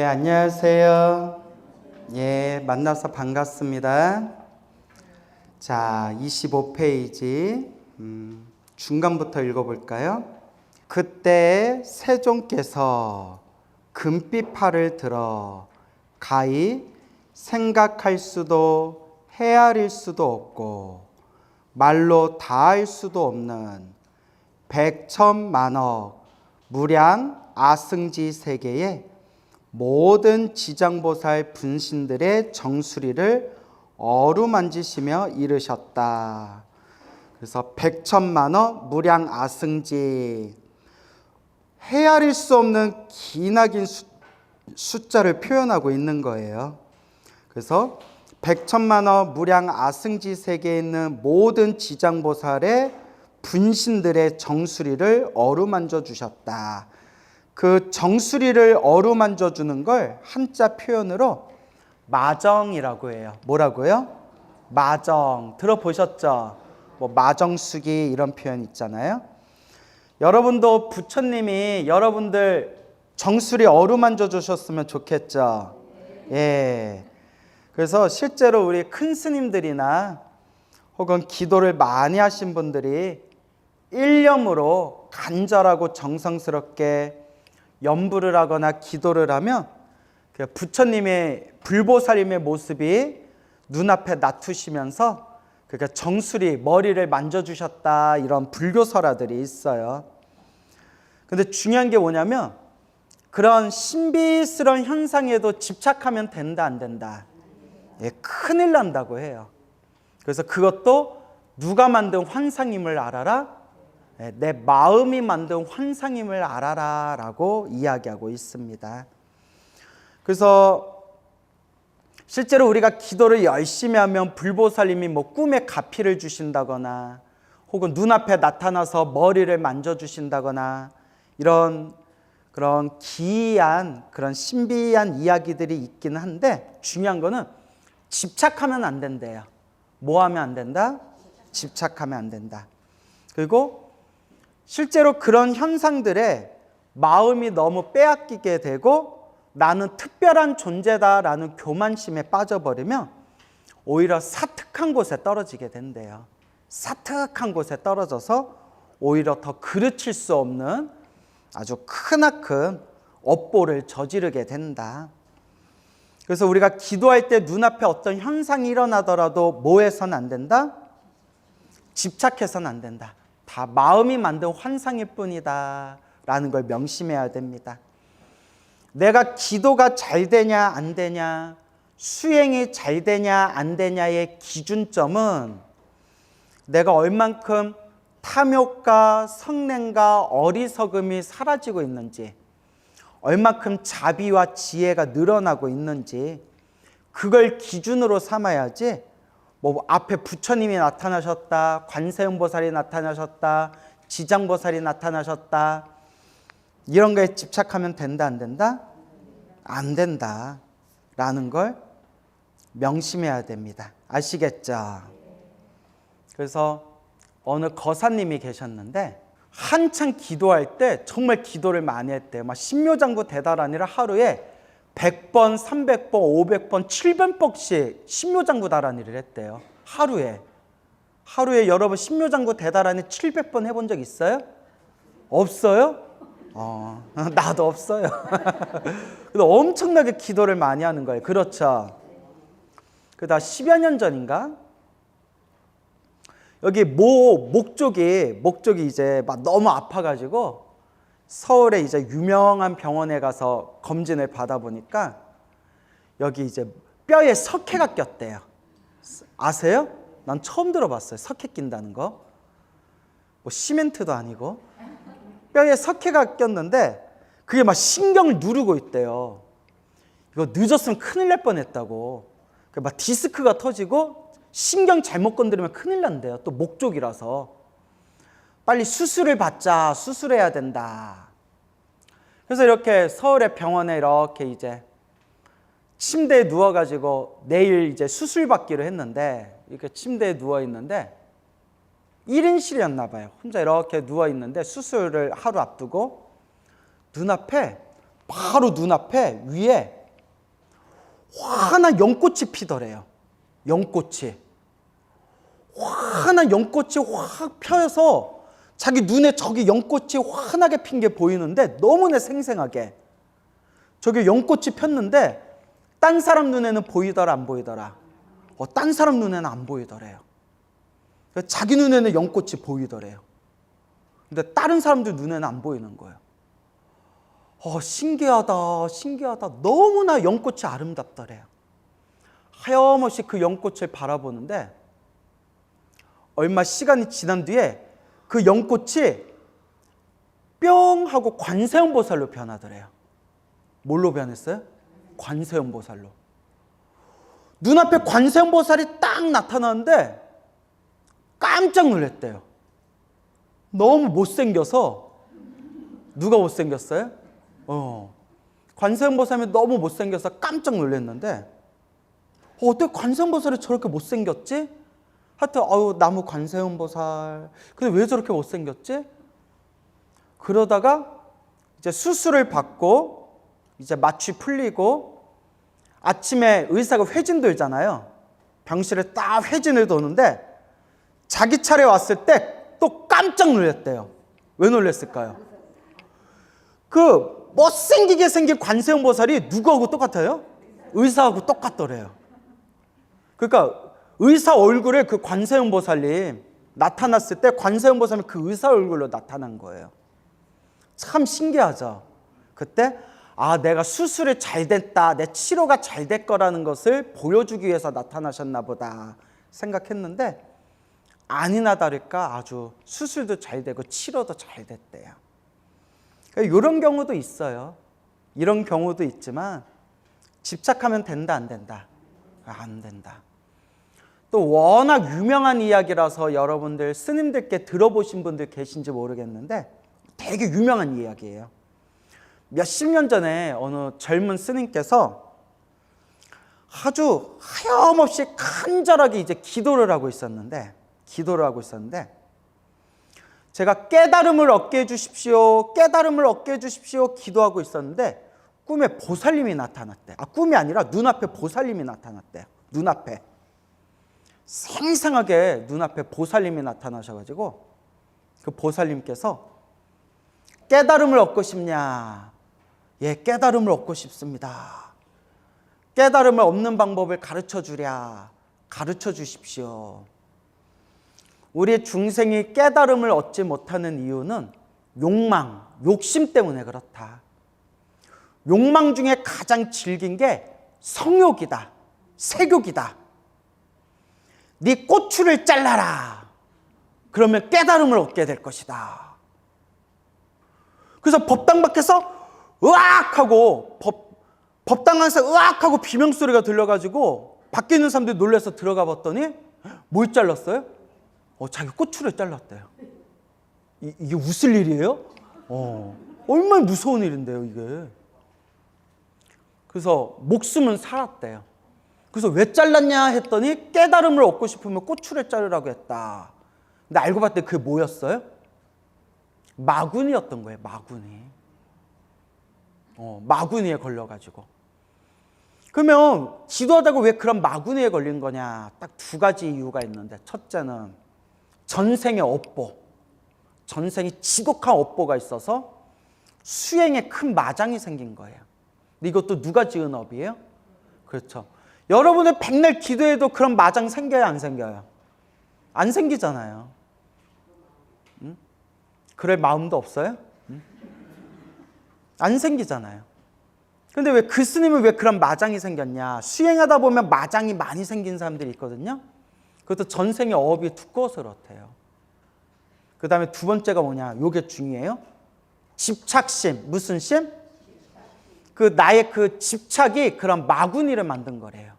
예, 안녕하세요. 예, 만나서 반갑습니다. 자, 25페이지 중간부터 읽어볼까요? 그때 세종께서 금빛 팔을 들어 가히 생각할 수도 헤아릴 수도 없고 말로 다할 수도 없는 백천만억 무량 아승지 세계에 모든 지장보살 분신들의 정수리를 어루만지시며 이르셨다. 그래서 백천만억 무량 아승지, 헤아릴 수 없는 기나긴 숫자를 표현하고 있는 거예요. 그래서 백천만억 무량 아승지 세계에 있는 모든 지장보살의 분신들의 정수리를 어루만져 주셨다. 그 정수리를 어루만져 주는 걸 한자 표현으로 마정이라고 해요. 뭐라고요? 마정. 들어보셨죠? 뭐 마정수기 이런 표현 있잖아요. 여러분도 부처님이 여러분들 정수리 어루만져 주셨으면 좋겠죠? 예. 그래서 실제로 우리 큰 스님들이나 혹은 기도를 많이 하신 분들이 일념으로 간절하고 정성스럽게 염불을 하거나 기도를 하면 부처님의 불보살님의 모습이 눈앞에 나투시면서 그러니까 정수리 머리를 만져주셨다 이런 불교설화들이 있어요. 근데 중요한 게 뭐냐면 그런 신비스러운 현상에도 집착하면 된다 안 된다? 예, 큰일 난다고 해요. 그래서 그것도 누가 만든 환상임을 알아라? 내 마음이 만든 환상임을 알아라 라고 이야기하고 있습니다. 그래서 실제로 우리가 기도를 열심히 하면 불보살님이 뭐 꿈에 가피를 주신다거나 혹은 눈앞에 나타나서 머리를 만져주신다거나 이런 그런 기이한 그런 신비한 이야기들이 있긴 한데 중요한 거는 집착하면 안 된대요. 뭐 하면 안 된다? 집착하면 안 된다. 그리고 실제로 그런 현상들에 마음이 너무 빼앗기게 되고 나는 특별한 존재다라는 교만심에 빠져버리면 오히려 사특한 곳에 떨어지게 된대요. 사특한 곳에 떨어져서 오히려 더 그르칠 수 없는 아주 크나큰 업보를 저지르게 된다. 그래서 우리가 기도할 때 눈앞에 어떤 현상이 일어나더라도 뭐 해서는 안 된다? 집착해서는 안 된다. 다 마음이 만든 환상일 뿐이다 라는 걸 명심해야 됩니다. 내가 기도가 잘 되냐 안 되냐, 수행이 잘 되냐 안 되냐의 기준점은 내가 얼만큼 탐욕과 성냄과 어리석음이 사라지고 있는지, 얼만큼 자비와 지혜가 늘어나고 있는지 그걸 기준으로 삼아야지 뭐 앞에 부처님이 나타나셨다, 관세음보살이 나타나셨다, 지장보살이 나타나셨다 이런 거에 집착하면 된다 안 된다? 안 된다 라는 걸 명심해야 됩니다. 아시겠죠? 그래서 어느 거사님이 계셨는데 한창 기도할 때 정말 기도를 많이 했대요. 막 신묘장구 대다라니를 하루에 100번, 300번, 500번, 700번씩 신묘장구 다라니를 했대요. 하루에 여러분 신묘장구 대다라니 700번 해본 적 있어요? 없어요? 나도 없어요. 그래서 엄청나게 기도를 많이 하는 거예요. 그렇죠? 그다 10여 년 전인가? 여기 목쪽이 이제 막 너무 아파가지고 서울에 이제 유명한 병원에 가서 검진을 받아보니까 여기 이제 뼈에 석회가 꼈대요. 아세요? 난 처음 들어봤어요. 석회 낀다는 거. 뭐 시멘트도 아니고 뼈에 석회가 꼈는데 그게 막 신경을 누르고 있대요. 이거 늦었으면 큰일 날 뻔했다고. 막 디스크가 터지고 신경 잘못 건드리면 큰일 난대요. 또 목 쪽이라서. 빨리 수술을 받자. 수술해야 된다. 그래서 이렇게 서울의 병원에 이렇게 이제 침대에 누워가지고 내일 이제 수술 받기로 했는데 이렇게 침대에 누워 있는데 1인실이었나 봐요. 혼자 이렇게 누워 있는데 수술을 하루 앞두고 눈앞에 바로 눈앞에 위에 환한 연꽃이 피더래요. 연꽃이. 환한 연꽃이 확 펴서 자기 눈에 저기 연꽃이 환하게 핀 게 보이는데 너무나 생생하게. 저기 연꽃이 폈는데 딴 사람 눈에는 보이더라 안 보이더라? 딴 사람 눈에는 안 보이더래요. 자기 눈에는 연꽃이 보이더래요. 근데 다른 사람들 눈에는 안 보이는 거예요. 신기하다, 신기하다. 너무나 연꽃이 아름답더래요. 하염없이 그 연꽃을 바라보는데 얼마 시간이 지난 뒤에 그 연꽃이 뿅 하고 관세음보살로 변하더래요. 뭘로 변했어요? 관세음보살로. 눈앞에 관세음보살이 딱 나타나는데 깜짝 놀랐대요. 너무 못생겨서. 누가 못생겼어요? 관세음보살이 너무 못생겨서 깜짝 놀랐는데 어떻게 관세음보살이 저렇게 못생겼지? 하여튼 나무 관세음보살. 근데 왜 저렇게 못생겼지? 그러다가 이제 수술을 받고 이제 마취 풀리고 아침에 의사가 회진 돌잖아요. 병실에 딱 회진을 도는데 자기 차례 왔을 때 또 깜짝 놀랐대요. 왜 놀랐을까요? 그 못생기게 생긴 관세음보살이 누구하고 똑같아요? 의사하고 똑같더래요. 그러니까 의사 얼굴에 그 관세음보살님 나타났을 때 관세음보살이 그 의사 얼굴로 나타난 거예요. 참 신기하죠. 그때 내가 수술이 잘 됐다, 내 치료가 잘 될 거라는 것을 보여주기 위해서 나타나셨나 보다 생각했는데 아니나 다를까 아주 수술도 잘 되고 치료도 잘 됐대요. 이런 경우도 있어요. 이런 경우도 있지만 집착하면 된다 안 된다? 안 된다. 또 워낙 유명한 이야기라서 여러분들 스님들께 들어보신 분들 계신지 모르겠는데 되게 유명한 이야기예요. 몇십 년 전에 어느 젊은 스님께서 아주 하염없이 간절하게 이제 기도를 하고 있었는데 제가 깨달음을 얻게 해주십시오, 깨달음을 얻게 해주십시오 기도하고 있었는데 꿈에 보살님이 나타났대. 꿈이 아니라 눈앞에 보살님이 나타났대. 눈앞에. 생생하게 눈앞에 보살님이 나타나셔가지고 그 보살님께서 깨달음을 얻고 싶냐? 예, 깨달음을 얻고 싶습니다. 깨달음을 얻는 방법을 가르쳐 주랴. 가르쳐 주십시오. 우리 중생이 깨달음을 얻지 못하는 이유는 욕망, 욕심 때문에 그렇다. 욕망 중에 가장 질긴 게 성욕이다. 색욕이다. 네 꼬추를 잘라라. 그러면 깨달음을 얻게 될 것이다. 그래서 법당 밖에서 으악 하고 법당 안에서 으악 하고 비명소리가 들려가지고 밖에 있는 사람들이 놀라서 들어가 봤더니 뭘 잘랐어요? 자기 꼬추를 잘랐대요. 이게 웃을 일이에요? 얼마나 무서운 일인데요 이게. 그래서 목숨은 살았대요. 그래서 왜 잘랐냐 했더니 깨달음을 얻고 싶으면 꼬추를 자르라고 했다. 근데 알고 봤더니 그게 뭐였어요? 마구니였던 거예요. 마구니. 마구니에 걸려가지고. 그러면 지도하다가 왜 그런 마구니에 걸린 거냐? 딱 두 가지 이유가 있는데 첫째는 전생의 업보. 전생에 지독한 업보가 있어서 수행에 큰 마장이 생긴 거예요. 근데 이것도 누가 지은 업이에요? 그렇죠. 여러분의 백날 기도해도 그런 마장 생겨요? 안 생겨요? 안 생기잖아요. 그럴 마음도 없어요? 안 생기잖아요. 근데 왜 그 스님은 왜 그런 마장이 생겼냐? 수행하다 보면 마장이 많이 생긴 사람들이 있거든요. 그것도 전생의 업이 두꺼워서 그렇대요. 그 다음에 두 번째가 뭐냐? 요게 중요해요. 집착심. 무슨 심? 나의 그 집착이 그런 마구니를 만든 거래요.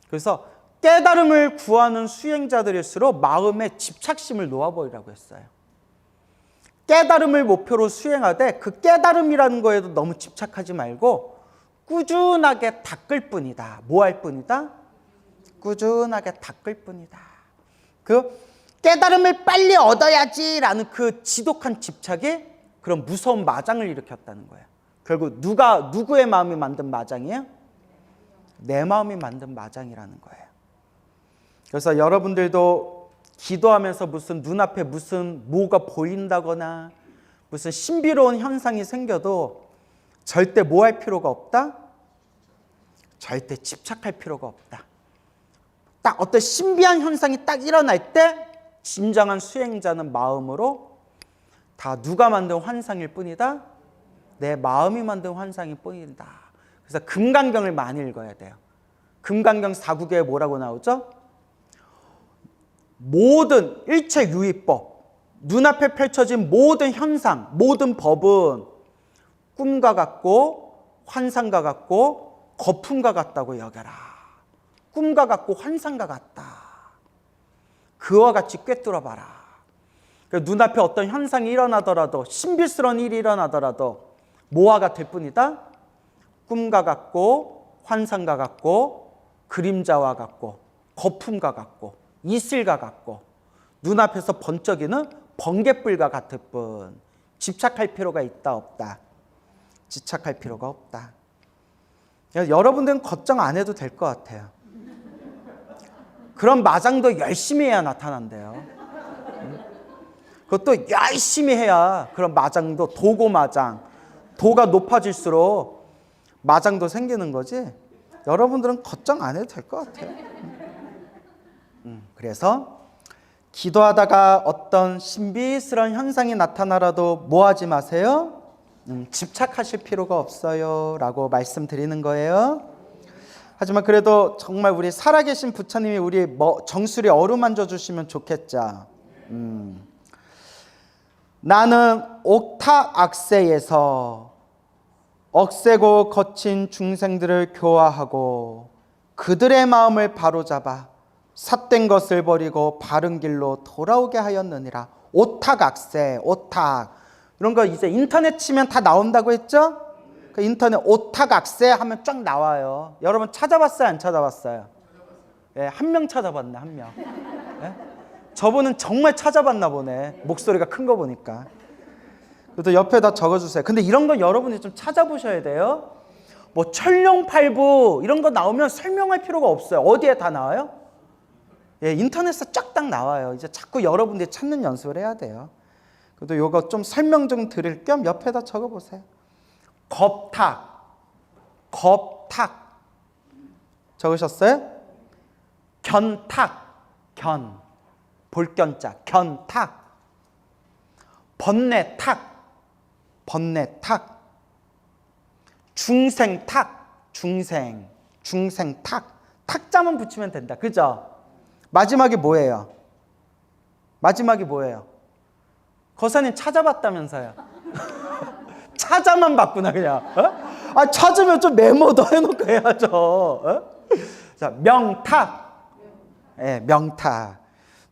그래서 깨달음을 구하는 수행자들일수록 마음에 집착심을 놓아버리라고 했어요. 깨달음을 목표로 수행하되 그 깨달음이라는 거에도 너무 집착하지 말고 꾸준하게 닦을 뿐이다. 뭐 할 뿐이다? 꾸준하게 닦을 뿐이다. 그 깨달음을 빨리 얻어야지라는 그 지독한 집착이 그런 무서운 마장을 일으켰다는 거예요. 결국 누구의 마음이 만든 마장이에요? 내 마음이 만든 마장이라는 거예요. 그래서 여러분들도 기도하면서 무슨 눈앞에 무슨 뭐가 보인다거나 무슨 신비로운 현상이 생겨도 절대 뭐 할 필요가 없다? 절대 집착할 필요가 없다. 딱 어떤 신비한 현상이 딱 일어날 때 진정한 수행자는 마음으로 다 누가 만든 환상일 뿐이다? 내 마음이 만든 환상일 뿐이다. 그래서 금강경을 많이 읽어야 돼요. 금강경 4국에 뭐라고 나오죠? 모든 일체유의법, 눈앞에 펼쳐진 모든 현상, 모든 법은 꿈과 같고 환상과 같고 거품과 같다고 여겨라. 꿈과 같고 환상과 같다. 그와 같이 꿰뚫어봐라. 눈앞에 어떤 현상이 일어나더라도, 신비스러운 일이 일어나더라도 뭐와 같을 뿐이다? 꿈과 같고 환상과 같고 그림자와 같고 거품과 같고 이슬과 같고 눈앞에서 번쩍이는 번갯불과 같을 뿐. 집착할 필요가 있다 없다? 집착할 필요가 없다. 여러분들은 걱정 안 해도 될 것 같아요. 그런 마장도 열심히 해야 나타난대요. 그것도 열심히 해야 그런 마장도 도고 마장, 도가 높아질수록 마장도 생기는 거지. 여러분들은 걱정 안 해도 될 것 같아요. 그래서 기도하다가 어떤 신비스러운 현상이 나타나라도 뭐 하지 마세요? 집착하실 필요가 없어요 라고 말씀드리는 거예요. 하지만 그래도 정말 우리 살아계신 부처님이 우리 정수리 어루만져 주시면 좋겠죠. 나는 옥탑악세에서 억세고 거친 중생들을 교화하고 그들의 마음을 바로잡아 삿된 것을 버리고 바른 길로 돌아오게 하였느니라. 오탁악세, 오탁 이런 거 이제 인터넷 치면 다 나온다고 했죠? 그 인터넷 오탁악세 하면 쫙 나와요. 여러분 찾아봤어요? 안 찾아봤어요? 예, 한 명 찾아봤네, 한 명. 예? 저분은 정말 찾아봤나 보네. 목소리가 큰 거 보니까. 그래도 옆에다 적어주세요. 근데 이런 거 여러분이 좀 찾아보셔야 돼요. 뭐 천룡팔부 이런 거 나오면 설명할 필요가 없어요. 어디에 다 나와요? 예, 인터넷에 쫙 딱 나와요. 이제 자꾸 여러분들이 찾는 연습을 해야 돼요. 그래도 요거 좀 설명 좀 드릴 겸 옆에다 적어보세요. 겁탁, 겁탁 적으셨어요? 견탁, 견, 볼견자, 견탁, 번뇌탁, 번뇌탁, 중생탁, 중생탁, 탁자만 붙이면 된다. 그죠? 마지막이 뭐예요? 마지막이 뭐예요? 거사님 찾아봤다면서요. 찾아만 봤구나 그냥. 어? 아 찾으면 좀 메모도 해놓고 해야죠. 어? 자, 명탁. 예, 명탁.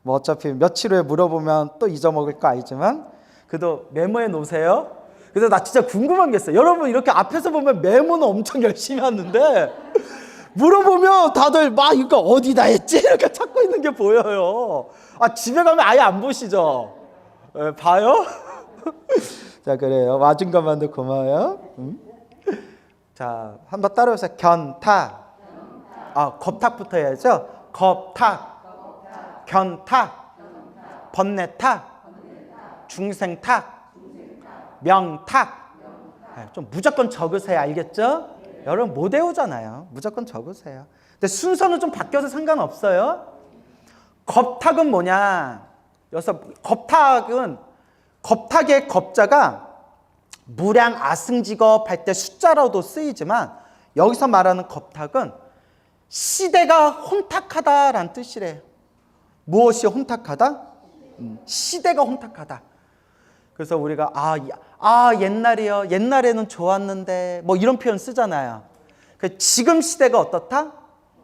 뭐 어차피 며칠 후에 물어보면 또 잊어먹을 거 알지만 그래도 메모해 놓으세요. 그래서 나 진짜 궁금한 게 있어요. 여러분 이렇게 앞에서 보면 메모는 엄청 열심히 하는데 물어보면 다들 막 이거 어디다 했지? 이렇게 찾고 있는 게 보여요. 아 집에 가면 아예 안 보시죠? 예, 봐요? 자 그래요. 맞은 것만도 고마워요. 자 한번 따라해보세요. 견탁. 아 겁탁부터 해야죠. 겁탁, 견탁, 번뇌탁, 중생탁, 명탁. 좀 무조건 적으세요. 알겠죠? 여러분 못 외우잖아요. 무조건 적으세요. 근데 순서는 좀 바뀌어서 상관없어요. 겁탁은 뭐냐? 그래서 겁탁의 겁자가 무량 아승직업 할 때 숫자로도 쓰이지만 여기서 말하는 겁탁은 시대가 혼탁하다라는 뜻이래요. 무엇이 혼탁하다? 시대가 혼탁하다. 그래서 우리가 옛날이요. 옛날에는 좋았는데 뭐 이런 표현 쓰잖아요. 지금 시대가 어떻다?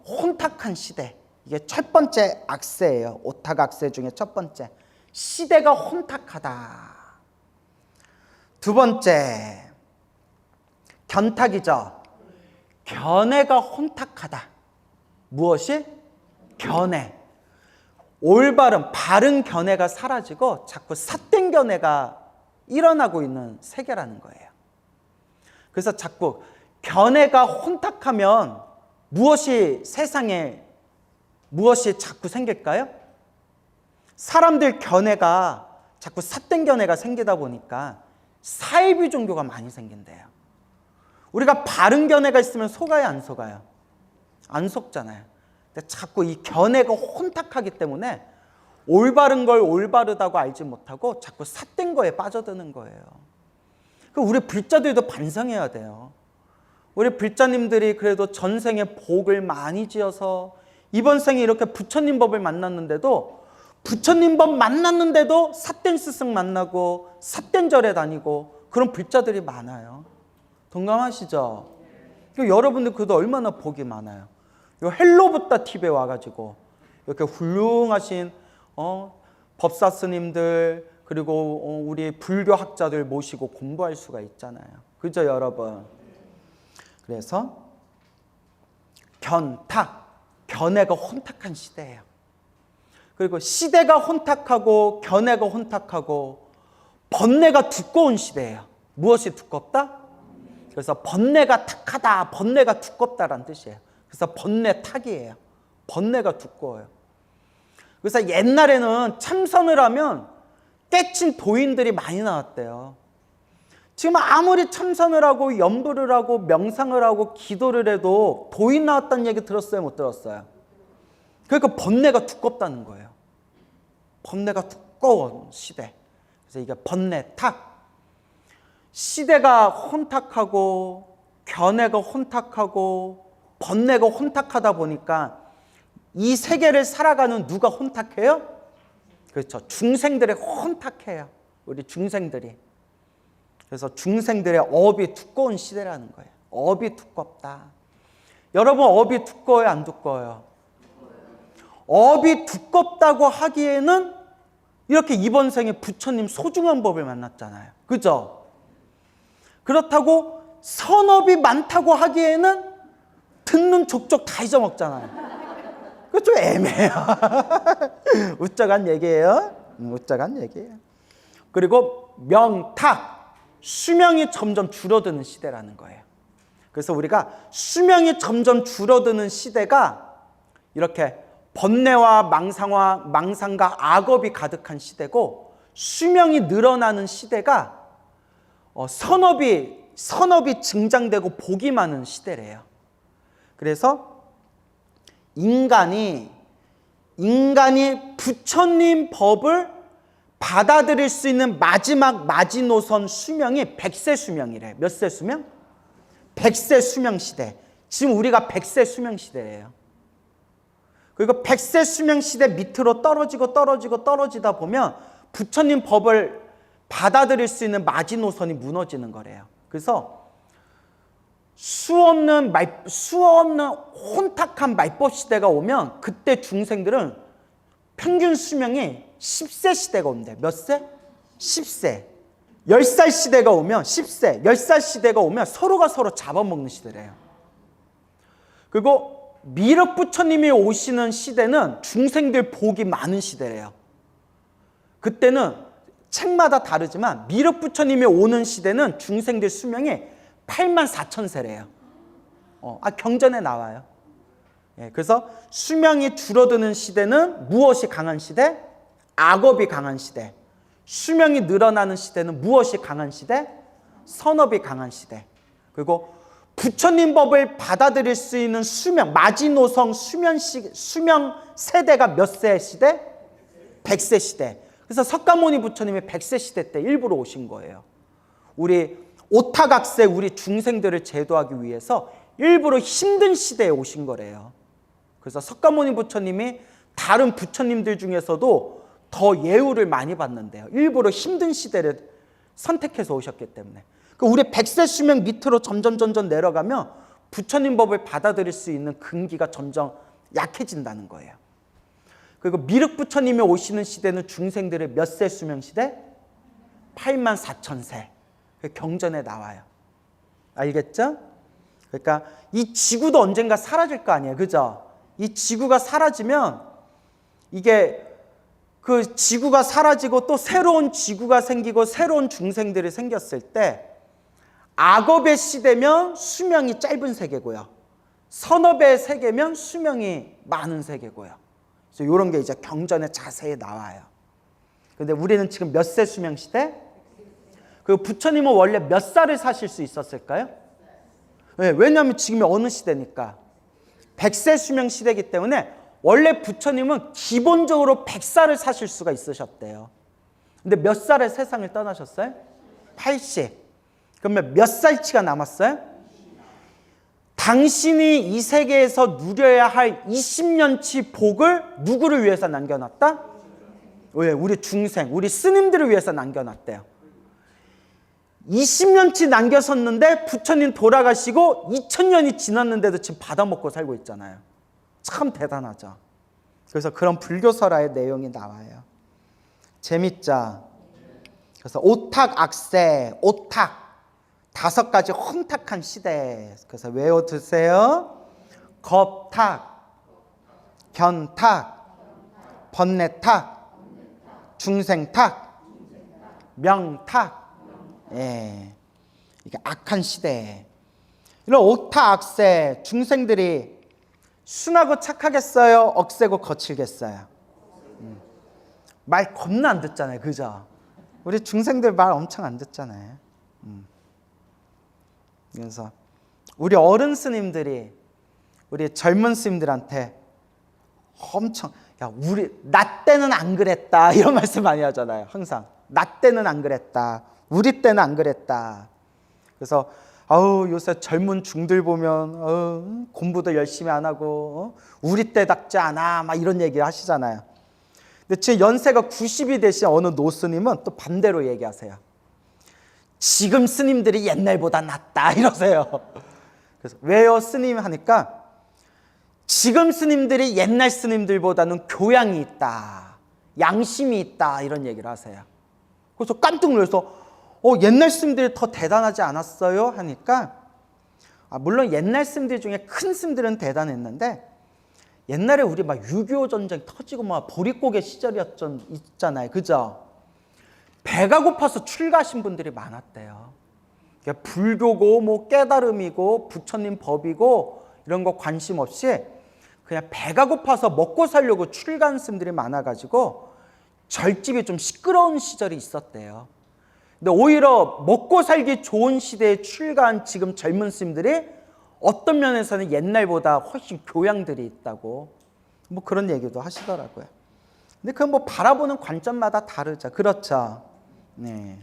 혼탁한 시대. 이게 첫 번째 악세예요. 오탁 악세 중에 첫 번째. 시대가 혼탁하다. 두 번째 견탁이죠. 견해가 혼탁하다. 무엇이? 견해. 올바른 바른 견해가 사라지고 자꾸 삿된 견해가 일어나고 있는 세계라는 거예요. 그래서 자꾸 견해가 혼탁하면 세상에 무엇이 자꾸 생길까요? 사람들 견해가 자꾸 삿된 견해가 생기다 보니까 사이비 종교가 많이 생긴대요. 우리가 바른 견해가 있으면 속아요, 안 속아요? 안 속잖아요. 근데 자꾸 이 견해가 혼탁하기 때문에 올바른 걸 올바르다고 알지 못하고 자꾸 삿된 거에 빠져드는 거예요. 우리 불자들도 반성해야 돼요. 우리 불자님들이 그래도 전생에 복을 많이 지어서 이번 생에 이렇게 부처님 법을 만났는데도 부처님 법 만났는데도 삿된 스승 만나고 삿된 절에 다니고 그런 불자들이 많아요. 동감하시죠? 여러분들 그래도 얼마나 복이 많아요. 헬로부타 TV에 와가지고 이렇게 훌륭하신 법사 스님들 그리고 우리 불교학자들 모시고 공부할 수가 있잖아요. 그죠, 여러분? 그래서 견해가 혼탁한 시대예요. 그리고 시대가 혼탁하고 견해가 혼탁하고 번뇌가 두꺼운 시대예요. 무엇이 두껍다? 그래서 번뇌가 탁하다, 번뇌가 두껍다라는 뜻이에요. 그래서 번뇌탁이에요. 번뇌가 두꺼워요. 그래서 옛날에는 참선을 하면 깨친 도인들이 많이 나왔대요. 지금 아무리 참선을 하고 염불을 하고 명상을 하고 기도를 해도 도인 나왔다는 얘기 들었어요, 못 들었어요? 그러니까 번뇌가 두껍다는 거예요. 번뇌가 두꺼운 시대. 그래서 이게 번뇌탁. 시대가 혼탁하고 견해가 혼탁하고 번뇌가 혼탁하다 보니까 이 세계를 살아가는 누가 혼탁해요? 그렇죠. 중생들이 혼탁해요. 우리 중생들이. 그래서 중생들의 업이 두꺼운 시대라는 거예요. 업이 두껍다. 여러분, 업이 두꺼워요, 안 두꺼워요? 업이 두껍다고 하기에는 이렇게 이번 생에 부처님 소중한 법을 만났잖아요. 그죠? 그렇다고 선업이 많다고 하기에는 듣는 족족 다 잊어먹잖아요. 그거 좀 애매해요. 웃자간 얘기예요. 웃자간 얘기예요. 그리고 명탁. 수명이 점점 줄어드는 시대라는 거예요. 그래서 우리가 수명이 점점 줄어드는 시대가 이렇게 번뇌와 망상과 악업이 가득한 시대고, 수명이 늘어나는 시대가 선업이 증장되고 복이 많은 시대래요. 그래서 인간이 부처님 법을 받아들일 수 있는 마지막 마지노선 수명이 100세 수명이래. 몇 세 수명? 100세 수명 시대. 지금 우리가 100세 수명 시대예요. 그리고 100세 수명 시대 밑으로 떨어지다 보면 부처님 법을 받아들일 수 있는 마지노선이 무너지는 거래요. 그래서 수없는 혼탁한 말법 시대가 오면 그때 중생들은 평균 수명이 10세 시대가 온대. 몇 세? 10세. 10살 시대가 오면 10세. 10살 시대가 오면 서로가 서로 잡아먹는 시대래요. 그리고 미륵 부처님이 오시는 시대는 중생들 복이 많은 시대래요. 그때는 책마다 다르지만 미륵 부처님이 오는 시대는 중생들 수명이 84,000세래요. 경전에 나와요. 그래서 수명이 줄어드는 시대는 무엇이 강한 시대? 악업이 강한 시대. 수명이 늘어나는 시대는 무엇이 강한 시대? 선업이 강한 시대. 그리고 부처님 법을 받아들일 수 있는 수명, 마지노선 수명 세대가 몇 세 시대? 100세 시대. 그래서 석가모니 부처님이 100세 시대 때 일부러 오신 거예요. 우리 오타각세 우리 중생들을 제도하기 위해서 일부러 힘든 시대에 오신 거래요. 그래서 석가모니 부처님이 다른 부처님들 중에서도 더 예우를 많이 받는데요. 일부러 힘든 시대를 선택해서 오셨기 때문에. 우리 100세 수명 밑으로 점점 내려가면 부처님 법을 받아들일 수 있는 근기가 점점 약해진다는 거예요. 그리고 미륵 부처님이 오시는 시대는 중생들의 몇 세 수명 시대? 84,000세. 경전에 나와요. 알겠죠? 그러니까 이 지구도 언젠가 사라질 거 아니에요. 그죠? 이 지구가 사라지면 이게 그 지구가 사라지고 또 새로운 지구가 생기고 새로운 중생들이 생겼을 때 악업의 시대면 수명이 짧은 세계고요. 선업의 세계면 수명이 많은 세계고요. 그래서 이런 게 이제 경전에 자세히 나와요. 근데 우리는 지금 몇 세 수명 시대? 그 부처님은 원래 몇 살을 사실 수 있었을까요? 네, 왜냐하면 지금이 어느 시대니까 100세 수명 시대이기 때문에 원래 부처님은 기본적으로 100살을 사실 수가 있으셨대요. 근데 몇 살에 세상을 떠나셨어요? 80. 그러면 몇 살치가 남았어요? 당신이 이 세계에서 누려야 할 20년치 복을 누구를 위해서 남겨놨다? 왜? 우리 중생, 우리 스님들을 위해서 남겨놨대요. 20년치 남겼었는데 부처님 돌아가시고 2000년이 지났는데도 지금 받아먹고 살고 있잖아요. 참 대단하죠. 그래서 그런 불교설화의 내용이 나와요. 재밌죠? 그래서 오탁, 악세, 오탁 5가지 혼탁한 시대. 그래서 외워두세요. 겁탁, 견탁, 번뇌탁, 중생탁, 명탁. 예, 이게 악한 시대. 이런 오타 악세 중생들이 순하고 착하겠어요? 억세고 거칠겠어요? 말 겁나 안 듣잖아요, 그죠? 우리 중생들 말 엄청 안 듣잖아요. 그래서 우리 어른 스님들이 우리 젊은 스님들한테 엄청 야 우리 나 때는 안 그랬다 이런 말씀 많이 하잖아요. 항상 나 때는 안 그랬다. 우리 때는 안 그랬다. 그래서 요새 젊은 중들 보면 공부도 열심히 안 하고 우리 때답지 않아 막 이런 얘기 하시잖아요. 근데 제 연세가 90이 되신 어느 노스님은 또 반대로 얘기하세요. 지금 스님들이 옛날보다 낫다 이러세요. 그래서 왜요 스님 하니까 지금 스님들이 옛날 스님들보다는 교양이 있다, 양심이 있다 이런 얘기를 하세요. 그래서 깜짝 놀라서 옛날 스님들이 더 대단하지 않았어요? 하니까 물론 옛날 스님들 중에 큰 스님들은 대단했는데 옛날에 우리 막 6.25 전쟁 터지고 막 보릿고개 시절이었잖아요. 그죠? 배가 고파서 출가하신 분들이 많았대요. 불교고 뭐 깨달음이고 부처님 법이고 이런 거 관심 없이 그냥 배가 고파서 먹고 살려고 출가한 스님들이 많아가지고 절집이 좀 시끄러운 시절이 있었대요. 근데 오히려 먹고 살기 좋은 시대에 출가한 지금 젊은 스님들이 어떤 면에서는 옛날보다 훨씬 교양들이 있다고 뭐 그런 얘기도 하시더라고요. 근데 그건 뭐 바라보는 관점마다 다르죠. 그렇죠. 네.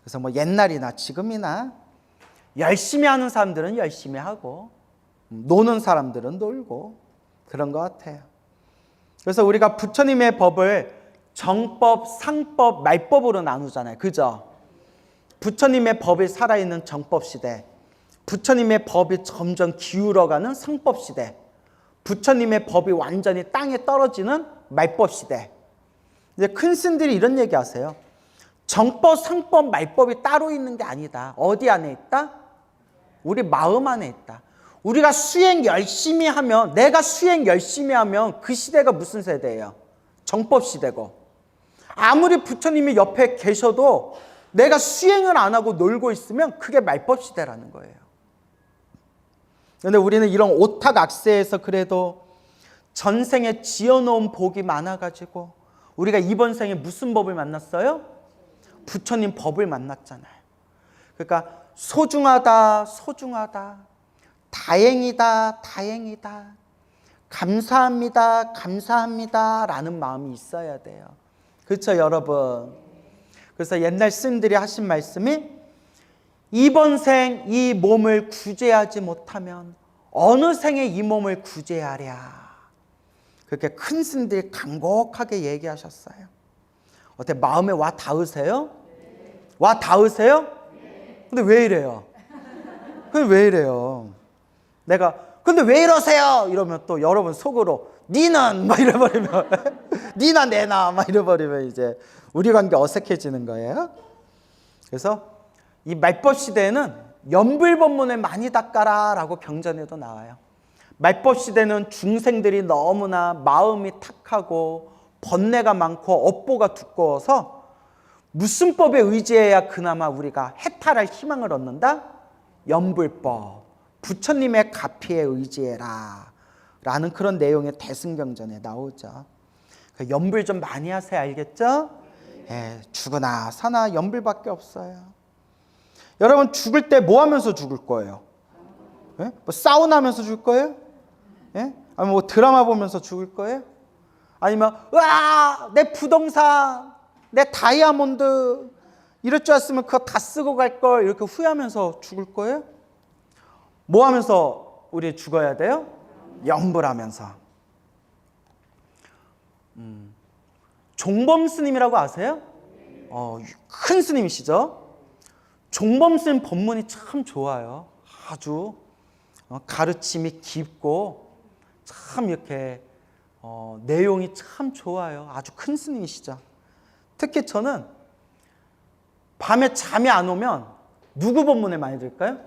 그래서 뭐 옛날이나 지금이나 열심히 하는 사람들은 열심히 하고 노는 사람들은 놀고 그런 것 같아요. 그래서 우리가 부처님의 법을 정법, 상법, 말법으로 나누잖아요. 그죠? 부처님의 법이 살아있는 정법 시대, 부처님의 법이 점점 기울어가는 상법 시대, 부처님의 법이 완전히 땅에 떨어지는 말법 시대. 이제 큰 스님들이 이런 얘기 하세요. 정법, 상법, 말법이 따로 있는 게 아니다. 어디 안에 있다? 우리 마음 안에 있다. 우리가 수행 열심히 하면, 내가 수행 열심히 하면 그 시대가 무슨 세대예요? 정법 시대고. 아무리 부처님이 옆에 계셔도 내가 수행을 안 하고 놀고 있으면 그게 말법 시대라는 거예요. 그런데 우리는 이런 오탁악세에서 그래도 전생에 지어놓은 복이 많아가지고 우리가 이번 생에 무슨 법을 만났어요? 부처님 법을 만났잖아요. 그러니까 소중하다, 소중하다, 다행이다, 다행이다, 감사합니다, 감사합니다 라는 마음이 있어야 돼요. 그렇죠 여러분? 그래서 옛날 스님들이 하신 말씀이 이번 생 이 몸을 구제하지 못하면 어느 생에 이 몸을 구제하랴. 그렇게 큰 스님들이 간곡하게 얘기하셨어요. 어때 마음에 와 닿으세요? 와 닿으세요? 근데 왜 이래요? 근데 왜 이래요? 내가 근데 왜 이러세요? 이러면 또 여러분 속으로 니는 막 이래버리면 니나 내나 막 이래버리면 이제 우리 관계 어색해지는 거예요. 그래서 이 말법 시대에는 연불법문을 많이 닦아라 라고 경전에도 나와요. 말법 시대는 중생들이 너무나 마음이 탁하고 번뇌가 많고 업보가 두꺼워서 무슨 법에 의지해야 그나마 우리가 해탈할 희망을 얻는다? 연불법. 부처님의 가피에 의지해라 라는 그런 내용의 대승경전에 나오죠. 연불 좀 많이 하세요. 알겠죠? 예, 죽으나 사나 연불밖에 없어요. 여러분 죽을 때 뭐 하면서 죽을 거예요? 예? 뭐 사우나 하면서 죽을 거예요? 예? 아니면 뭐 드라마 보면서 죽을 거예요? 아니면 와, 내 부동산, 내 다이아몬드 이럴 줄 알았으면 그거 다 쓰고 갈 걸 이렇게 후회하면서 죽을 거예요? 뭐 하면서 우리 죽어야 돼요? 연불하면서. 종범 스님이라고 아세요? 큰 스님이시죠? 종범 스님 법문이 참 좋아요. 아주 가르침이 깊고 참 이렇게 내용이 참 좋아요. 아주 큰 스님이시죠. 특히 저는 밤에 잠이 안 오면 누구 법문에 많이 들을까요?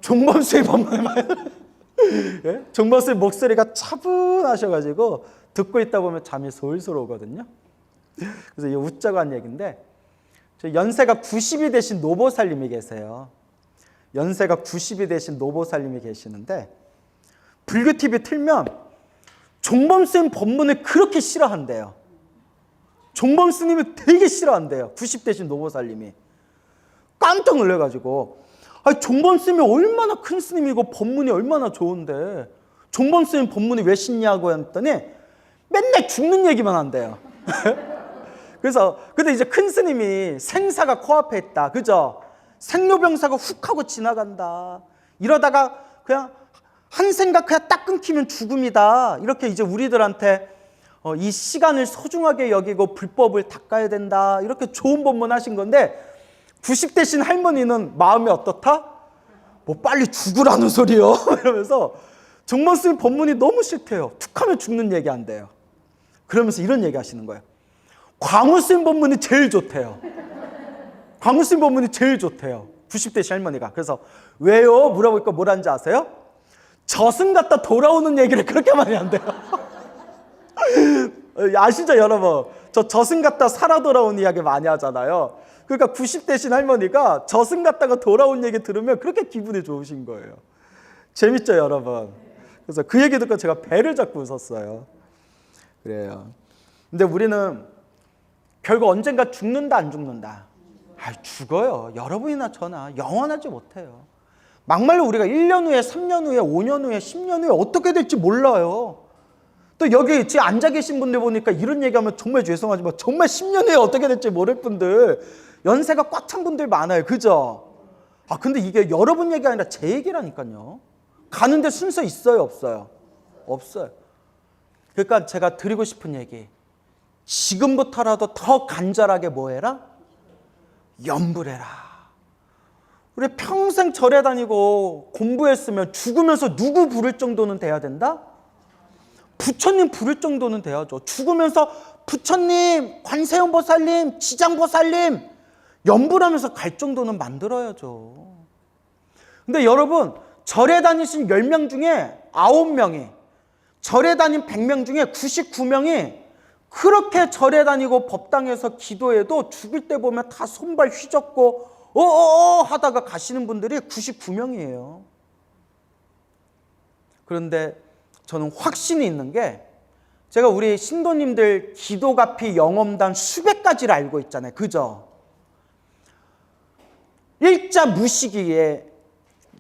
종범 스님 법문에 많이 들어요. 예? 종범 스님 목소리가 차분하셔가지고 듣고 있다 보면 잠이 솔솔 오거든요. 그래서 이 웃자고 한 얘기인데, 연세가 90이 되신 노보살님이 계세요. 연세가 90이 되신 노보살님이 계시는데 불교 TV 틀면 종범 스님 법문을 그렇게 싫어한대요. 종범 스님이 되게 싫어한대요. 90 되신 노보살님이. 깜짝 놀래가지고, 아니 종범 스님이 얼마나 큰 스님이고 법문이 얼마나 좋은데 종범 스님 법문이 왜 싫냐고 했더니 맨날 죽는 얘기만 한대요. 그래서 근데 이제 큰 스님이 생사가 코앞에 있다, 그죠? 생로병사가 훅 하고 지나간다. 이러다가 그냥 한 생각 그냥 딱 끊기면 죽음이다. 이렇게 이제 우리들한테 이 시간을 소중하게 여기고 불법을 닦아야 된다. 이렇게 좋은 법문 하신 건데 90 되신 할머니는 마음이 어떻다? 뭐 빨리 죽으라는 소리요. 이러면서 종범 스님 법문이 너무 싫대요. 툭하면 죽는 얘기 안 돼요. 그러면서 이런 얘기 하시는 거예요. 광우 스님 법문이 제일 좋대요. 광우 스님 법문이 제일 좋대요. 90대 할머니가. 그래서 왜요? 물어보니까 뭐라는지 아세요? 저승 갔다 돌아오는 얘기를 그렇게 많이 한대요. 아시죠 여러분? 저승 갔다 살아 돌아온 이야기 많이 하잖아요. 그러니까 90대신 할머니가 저승 갔다가 돌아온 얘기 들으면 그렇게 기분이 좋으신 거예요. 재밌죠 여러분? 그래서 그 얘기 듣고 제가 배를 잡고 웃었어요. 그래요. 근데 우리는 결국 언젠가 죽는다 안 죽는다? 죽어요. 여러분이나 저나 영원하지 못해요. 막말로 우리가 1년 후에 3년 후에 5년 후에 10년 후에 어떻게 될지 몰라요. 또 여기 지금 앉아 계신 분들 보니까 이런 얘기하면 정말 죄송하지만 정말 10년 후에 어떻게 될지 모를 분들, 연세가 꽉 찬 분들 많아요. 그죠? 근데 이게 여러분 얘기가 아니라 제 얘기라니까요. 가는데 순서 있어요 없어요? 없어요. 그러니까 제가 드리고 싶은 얘기, 지금부터라도 더 간절하게 뭐 해라? 연불해라. 우리 평생 절에 다니고 공부했으면 죽으면서 누구 부를 정도는 돼야 된다? 부처님 부를 정도는 돼야죠. 죽으면서 부처님, 관세음보살님, 지장보살님 연불하면서 갈 정도는 만들어야죠. 근데 여러분, 절에 다니신 10명 중에 9명이, 절에 다닌 100명 중에 99명이 그렇게 절에 다니고 법당에서 기도해도 죽을 때 보면 다 손발 휘젓고 하다가 가시는 분들이 99명이에요. 그런데 저는 확신이 있는 게, 제가 우리 신도님들 기도가피 영엄단 수백 가지를 알고 있잖아요. 그죠? 일자 무시기에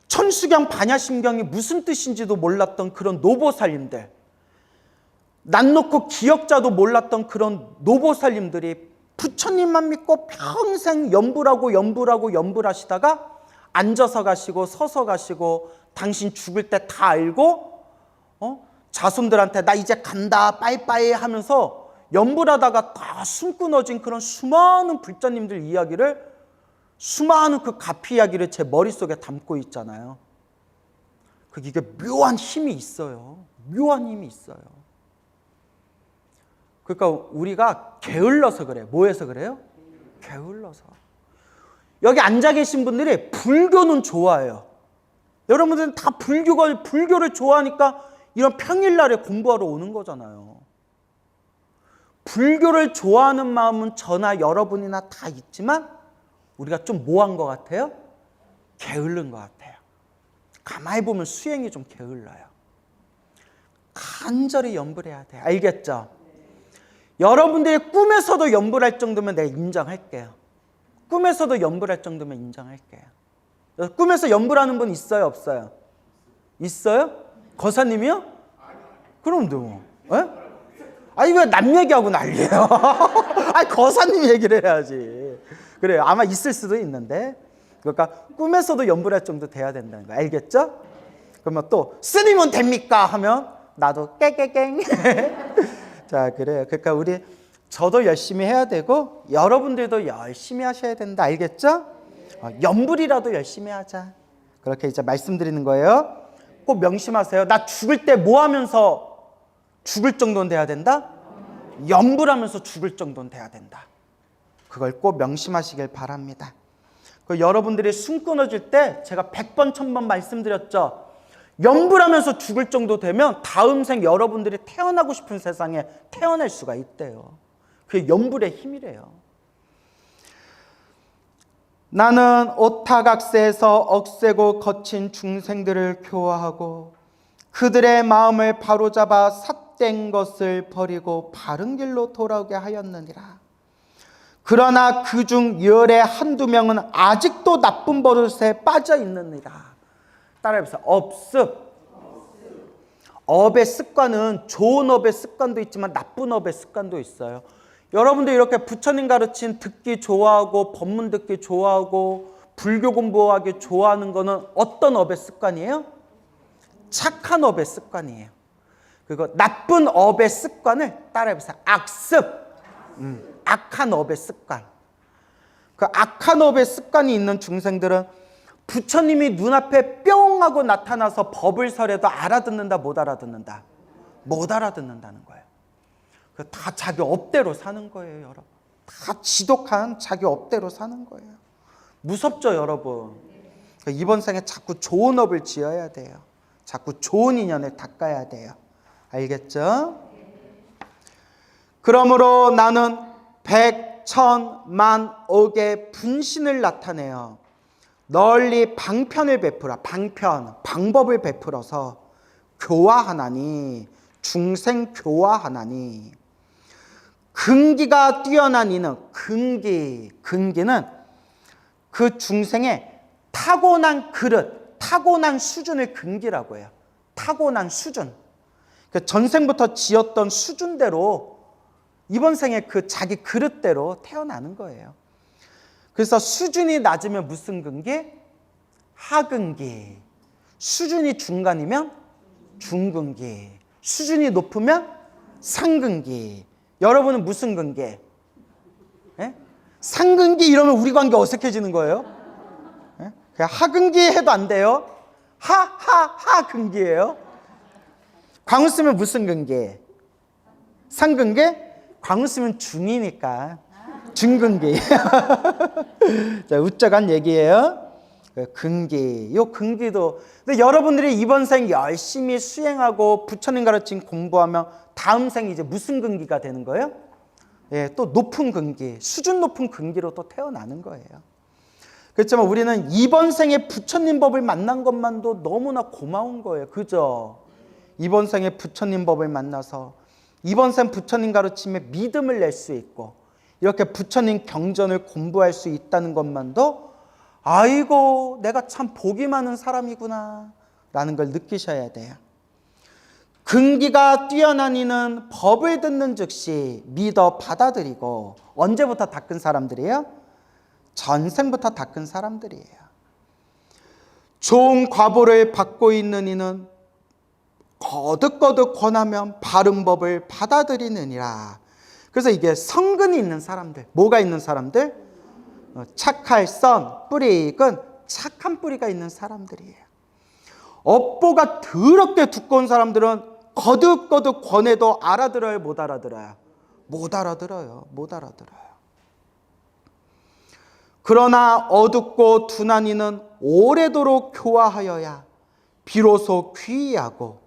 천수경 반야심경이 무슨 뜻인지도 몰랐던 그런 노보살님들, 난 놓고 기억자도 몰랐던 그런 노보살님들이 부처님만 믿고 평생 연불하시다가 앉아서 가시고 서서 가시고 당신 죽을 때 다 알고 자손들한테 나 이제 간다 빠이빠이 하면서 연불하다가 다 숨 끊어진 그런 수많은 불자님들 이야기를, 수많은 그 가피 이야기를 제 머릿속에 담고 있잖아요. 이게 묘한 힘이 있어요. 묘한 힘이 있어요. 그러니까 우리가 게을러서 그래요. 뭐 해서 그래요? 게을러서. 여기 앉아 계신 분들이 불교는 좋아해요. 여러분들은 다 불교를 좋아하니까 이런 평일날에 공부하러 오는 거잖아요. 불교를 좋아하는 마음은 저나 여러분이나 다 있지만 우리가 좀 뭐한 것 같아요? 게을른 것 같아요. 가만히 보면 수행이 좀 게을러요. 간절히 염불해야 돼요. 알겠죠? 여러분들이 꿈에서도 염불할 정도면 내가 인정할게요. 꿈에서도 염불할 정도면 인정할게요. 꿈에서 염불하는 분 있어요? 없어요? 있어요? 거사님이요? 그럼 뭐? 아니 왜 남 얘기하고 난리예요? 아니 거사님 얘기를 해야지. 그래요. 아마 있을 수도 있는데, 그러니까 꿈에서도 염불할 정도 돼야 된다는 거 알겠죠? 그러면 또 스님은 됩니까? 하면 나도 깨깨깽. 자, 그래요. 그러니까 저도 열심히 해야 되고 여러분들도 열심히 하셔야 된다. 알겠죠? 염불이라도 열심히 하자. 그렇게 이제 말씀드리는 거예요. 꼭 명심하세요. 나 죽을 때 뭐 하면서 죽을 정도는 돼야 된다? 염불하면서 죽을 정도는 돼야 된다. 그걸 꼭 명심하시길 바랍니다. 여러분들이 숨 끊어질 때 제가 100번 1000번 말씀드렸죠. 염불하면서 죽을 정도 되면 다음 생 여러분들이 태어나고 싶은 세상에 태어날 수가 있대요. 그게 염불의 힘이래요. 나는 오타각세에서 억세고 거친 중생들을 교화하고 그들의 마음을 바로잡아 삿된 것을 버리고 바른 길로 돌아오게 하였느니라. 그러나 그중 열의 한두 명은 아직도 나쁜 버릇에 빠져 있느니라. 따라해보세요. 업습. 업의 습관은 좋은 업의 습관도 있지만 나쁜 업의 습관도 있어요. 여러분들 이렇게 부처님 가르친 듣기 좋아하고 법문 듣기 좋아하고 불교 공부하기 좋아하는 거는 어떤 업의 습관이에요? 착한 업의 습관이에요. 그리고 나쁜 업의 습관을 따라해보세요. 악습. 악한 업의 습관. 그 악한 업의 습관이 있는 중생들은 부처님이 눈앞에 뿅 하고 나타나서 법을 설해도 알아듣는다, 못 알아듣는다? 못 알아듣는다는 거예요. 다 자기 업대로 사는 거예요, 여러분. 다 지독한 자기 업대로 사는 거예요. 무섭죠, 여러분? 이번 생에 자꾸 좋은 업을 지어야 돼요. 자꾸 좋은 인연을 닦아야 돼요. 알겠죠? 그러므로 나는 100, 1000, 만, 억의 분신을 나타내어 널리 방편을 베풀어, 방법을 베풀어서 교화하나니, 중생 교화하나니, 근기가 뛰어난 이는, 근기는 그 중생의 타고난 그릇, 타고난 수준을 근기라고 해요. 타고난 수준. 전생부터 지었던 수준대로 이번 생에 그 자기 그릇대로 태어나는 거예요. 그래서 수준이 낮으면 무슨 근기? 하근기. 수준이 중간이면 중근기. 수준이 높으면 상근기. 여러분은 무슨 근기? 예? 상근기 이러면 우리 관계 어색해지는 거예요. 예? 그냥 하근기 해도 안 돼요. 하근기예요. 광우 쓰면 무슨 근기? 상근기? 광우 쓰면 중이니까 중근기. 자, 우쩍한 얘기예요. 근기. 요 근기도. 근데 여러분들이 이번 생 열심히 수행하고 부처님 가르친 공부하면 다음 생 이제 무슨 근기가 되는 거예요? 예, 또 높은 근기, 수준 높은 근기로 또 태어나는 거예요. 그렇지만 우리는 이번 생에 부처님 법을 만난 것만도 너무나 고마운 거예요. 그죠? 이번 생에 부처님 법을 만나서 이번 생 부처님 가르침에 믿음을 낼 수 있고 이렇게 부처님 경전을 공부할 수 있다는 것만도 아이고 내가 참 복이 많은 사람이구나 라는 걸 느끼셔야 돼요. 근기가 뛰어난 이는 법을 듣는 즉시 믿어 받아들이고, 언제부터 닦은 사람들이에요? 전생부터 닦은 사람들이에요. 좋은 과보를 받고 있는 이는 거듭거듭 권하면 바른 법을 받아들이느니라. 그래서 이게 성근이 있는 사람들, 뭐가 있는 사람들? 착할 선, 뿌리 익은 착한 뿌리가 있는 사람들이에요. 업보가 더럽게 두꺼운 사람들은 거듭거듭 권해도 알아들어요, 못 알아들어요? 못 알아들어요. 못 알아들어요. 그러나 어둡고 둔한 이는 오래도록 교화하여야 비로소 귀하고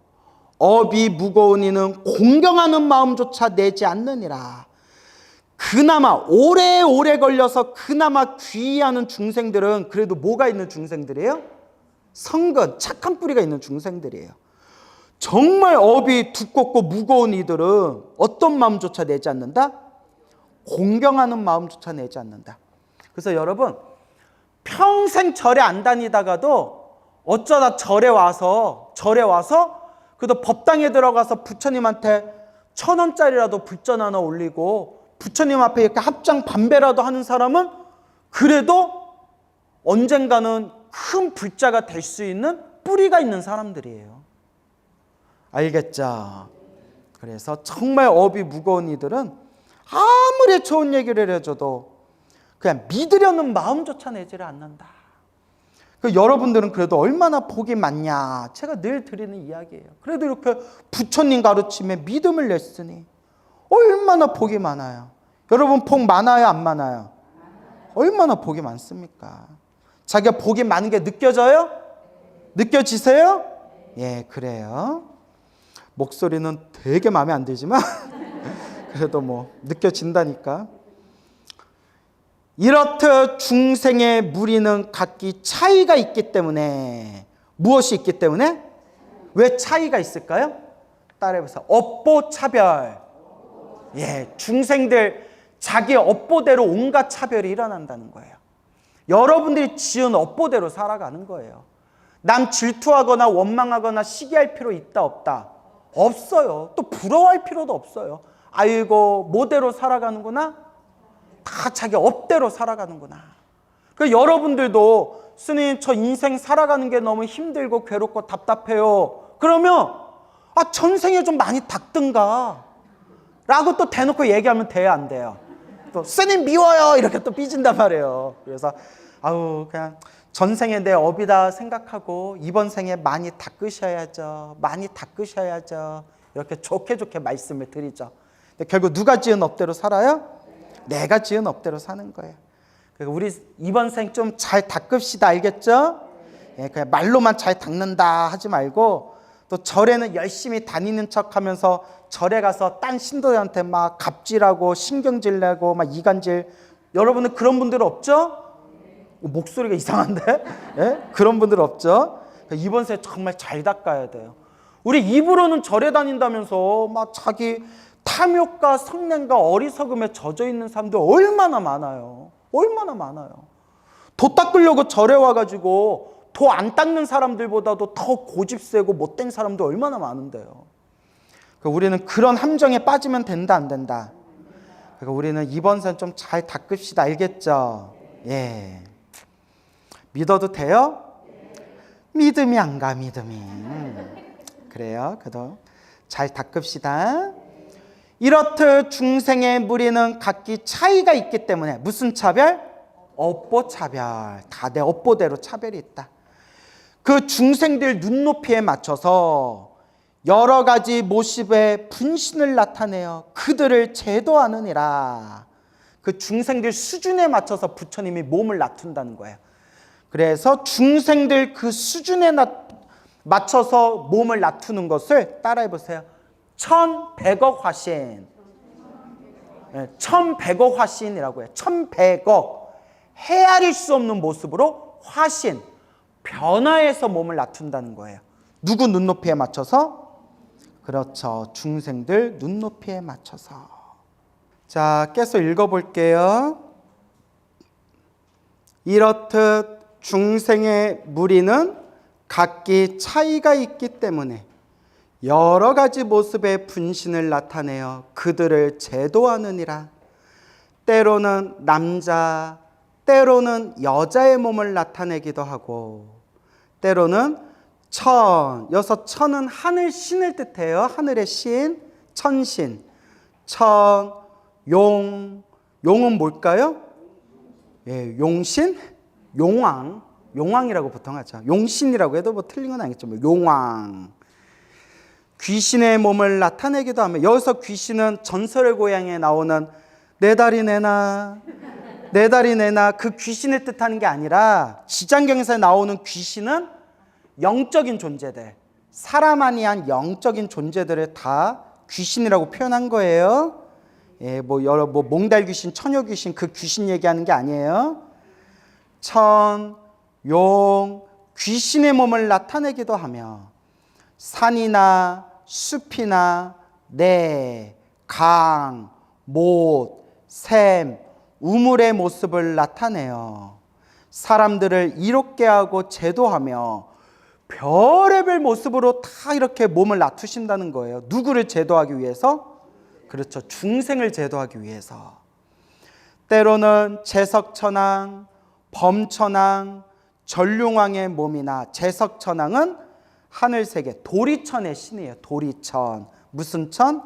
업이 무거운 이는 공경하는 마음조차 내지 않느니라. 그나마 오래오래 걸려서 그나마 귀의하는 중생들은 그래도 뭐가 있는 중생들이에요? 성근, 착한 뿌리가 있는 중생들이에요. 정말 업이 두껍고 무거운 이들은 어떤 마음조차 내지 않는다? 공경하는 마음조차 내지 않는다. 그래서 여러분, 평생 절에 안 다니다가도 어쩌다 절에 와서 그래도 법당에 들어가서 부처님한테 1,000원짜리라도 불전 하나 올리고 부처님 앞에 이렇게 합장 반배라도 하는 사람은 그래도 언젠가는 큰 불자가 될 수 있는 뿌리가 있는 사람들이에요. 알겠죠? 그래서 정말 업이 무거운 이들은 아무리 좋은 얘기를 해줘도 그냥 믿으려는 마음조차 내지를 않는다. 여러분들은 그래도 얼마나 복이 많냐, 제가 늘 드리는 이야기예요. 그래도 이렇게 부처님 가르침에 믿음을 냈으니 얼마나 복이 많아요. 여러분 복 많아요, 안 많아요? 얼마나 복이 많습니까? 자기가 복이 많은 게 느껴져요? 느껴지세요? 예, 그래요. 목소리는 되게 마음에 안 들지만 그래도 뭐 느껴진다니까. 이렇듯 중생의 무리는 각기 차이가 있기 때문에, 무엇이 있기 때문에? 왜 차이가 있을까요? 따라해보세요. 업보 차별. 예, 중생들 자기 업보대로 온갖 차별이 일어난다는 거예요. 여러분들이 지은 업보대로 살아가는 거예요. 남 질투하거나 원망하거나 시기할 필요 있다 없다? 없어요. 또 부러워할 필요도 없어요. 아이고 뭐대로 살아가는구나? 다 자기 업대로 살아가는구나. 그러니까 여러분들도 스님 저 인생 살아가는 게 너무 힘들고 괴롭고 답답해요. 그러면 전생에 좀 많이 닦든가 라고 또 대놓고 얘기하면 돼요, 안 돼요? 또 스님 미워요 이렇게 또 삐진단 말이에요. 그래서 그냥 전생에 내 업이다 생각하고 이번 생에 많이 닦으셔야죠. 많이 닦으셔야죠. 이렇게 좋게 말씀을 드리죠. 근데 결국 누가 지은 업대로 살아요? 내가 지은 업대로 사는 거예요. 그러니까 우리 이번 생 좀 잘 닦읍시다. 알겠죠? 예, 그냥 말로만 잘 닦는다 하지 말고 또 절에는 열심히 다니는 척하면서 절에 가서 딴 신도들한테 막 갑질하고 신경질 내고 막 이간질. 여러분들 그런 분들 없죠? 목소리가 이상한데? 예? 그런 분들 없죠? 그러니까 이번 생 정말 잘 닦아야 돼요. 우리 입으로는 절에 다닌다면서 막 자기 탐욕과 성냄과 어리석음에 젖어 있는 사람들 얼마나 많아요. 얼마나 많아요. 도 닦으려고 절에 와가지고 도 안 닦는 사람들보다도 더 고집세고 못된 사람도 얼마나 많은데요. 그러니까 우리는 그런 함정에 빠지면 된다 안 된다? 그러니까 우리는 이번 생 좀 잘 닦읍시다. 알겠죠? 예. 믿어도 돼요? 믿음이 안 가, 믿음이. 그래요. 그래도 잘 닦읍시다. 이렇듯 중생의 무리는 각기 차이가 있기 때문에 무슨 차별? 업보 차별. 다 내 업보대로 차별이 있다. 그 중생들 눈높이에 맞춰서 여러 가지 모습의 분신을 나타내어 그들을 제도하느니라. 그 중생들 수준에 맞춰서 부처님이 몸을 낮춘다는 거예요. 그래서 중생들 그 수준에 맞춰서 몸을 낮추는 것을 따라해 보세요. 1,100억 화신. 1,100억 화신이라고 해요. 1,100억. 헤아릴 수 없는 모습으로 화신, 변화해서 몸을 낮춘다는 거예요. 누구 눈높이에 맞춰서? 그렇죠. 중생들 눈높이에 맞춰서. 자, 계속 읽어볼게요. 이렇듯 중생의 무리는 각기 차이가 있기 때문에 여러 가지 모습의 분신을 나타내어 그들을 제도하느니라. 때로는 남자, 때로는 여자의 몸을 나타내기도 하고, 때로는 천, 여기서 천은 하늘 신을 뜻해요. 하늘의 신, 천신. 천, 용, 용은 뭘까요? 예, 용신, 용왕, 용왕이라고 보통 하죠. 용신이라고 해도 뭐 틀린 건 아니겠죠. 용왕. 귀신의 몸을 나타내기도 하며, 여기서 귀신은 전설의 고향에 나오는 내 다리 내놔, 내 다리 내놔, 그 귀신을 뜻하는 게 아니라 지장경에서 나오는 귀신은 영적인 존재들, 사람 아니한 영적인 존재들을 다 귀신이라고 표현한 거예요. 예, 뭐 여러 뭐 몽달 귀신, 처녀 귀신 그 귀신 얘기하는 게 아니에요. 천, 용, 귀신의 몸을 나타내기도 하며 산이나 숲이나 내, 강, 못, 샘, 우물의 모습을 나타내요. 사람들을 이롭게 하고 제도하며 별의별 모습으로 다 이렇게 몸을 낮추신다는 거예요. 누구를 제도하기 위해서? 그렇죠. 중생을 제도하기 위해서. 때로는 제석천왕, 범천왕, 전룡왕의 몸이나 제석천왕은 하늘세계 도리천의 신이에요. 도리천. 무슨 천?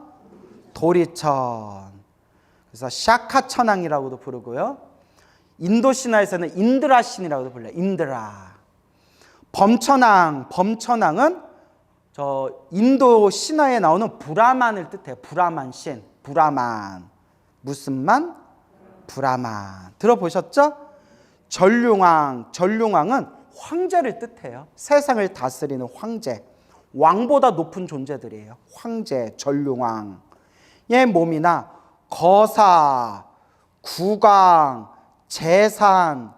도리천. 그래서 샤카천왕이라고도 부르고요. 인도 신화에서는 인드라 신이라고도 불러요. 인드라. 범천왕, 범천왕은 저 인도 신화에 나오는 브라만을 뜻해요. 브라만 신, 브라만. 무슨 만? 브라만. 들어보셨죠? 전룡왕, 전룡왕은 황제를 뜻해요. 세상을 다스리는 황제. 왕보다 높은 존재들이에요. 황제, 전룡왕의 몸이나 거사, 국왕, 재산,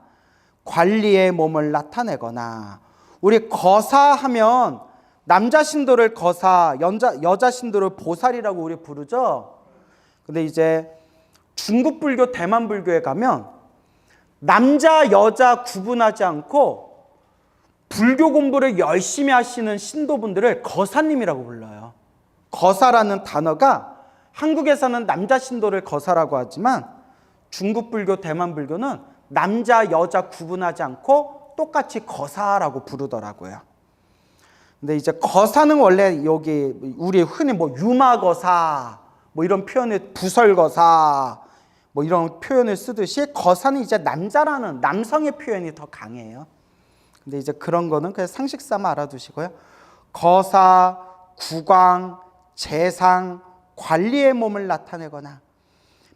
관리의 몸을 나타내거나 우리 거사하면 남자 신도를 거사, 여자 신도를 보살이라고 우리 부르죠. 근데 이제 중국 불교, 대만 불교에 가면 남자, 여자 구분하지 않고 불교 공부를 열심히 하시는 신도분들을 거사님이라고 불러요. 거사라는 단어가 한국에서는 남자 신도를 거사라고 하지만 중국 불교, 대만 불교는 남자, 여자 구분하지 않고 똑같이 거사라고 부르더라고요. 근데 이제 거사는 원래 여기 우리 흔히 뭐 유마거사 뭐 이런 표현을 부설거사 뭐 이런 표현을 쓰듯이 거사는 이제 남자라는 남성의 표현이 더 강해요. 근데 이제 그런 거는 그냥 상식 삼아 알아두시고요. 거사, 국왕, 재상, 관리의 몸을 나타내거나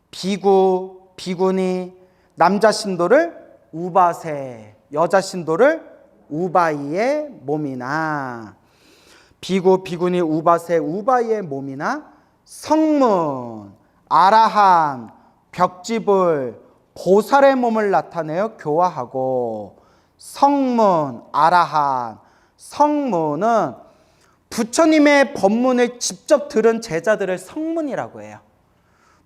비구, 비구니, 남자 신도를 우바세, 여자 신도를 우바이의 몸이나 비구, 비구니, 우바세, 우바이의 몸이나 성문, 아라한, 벽지불, 보살의 몸을 나타내어 교화하고 성문, 아라한, 성문은 부처님의 법문을 직접 들은 제자들을 성문이라고 해요.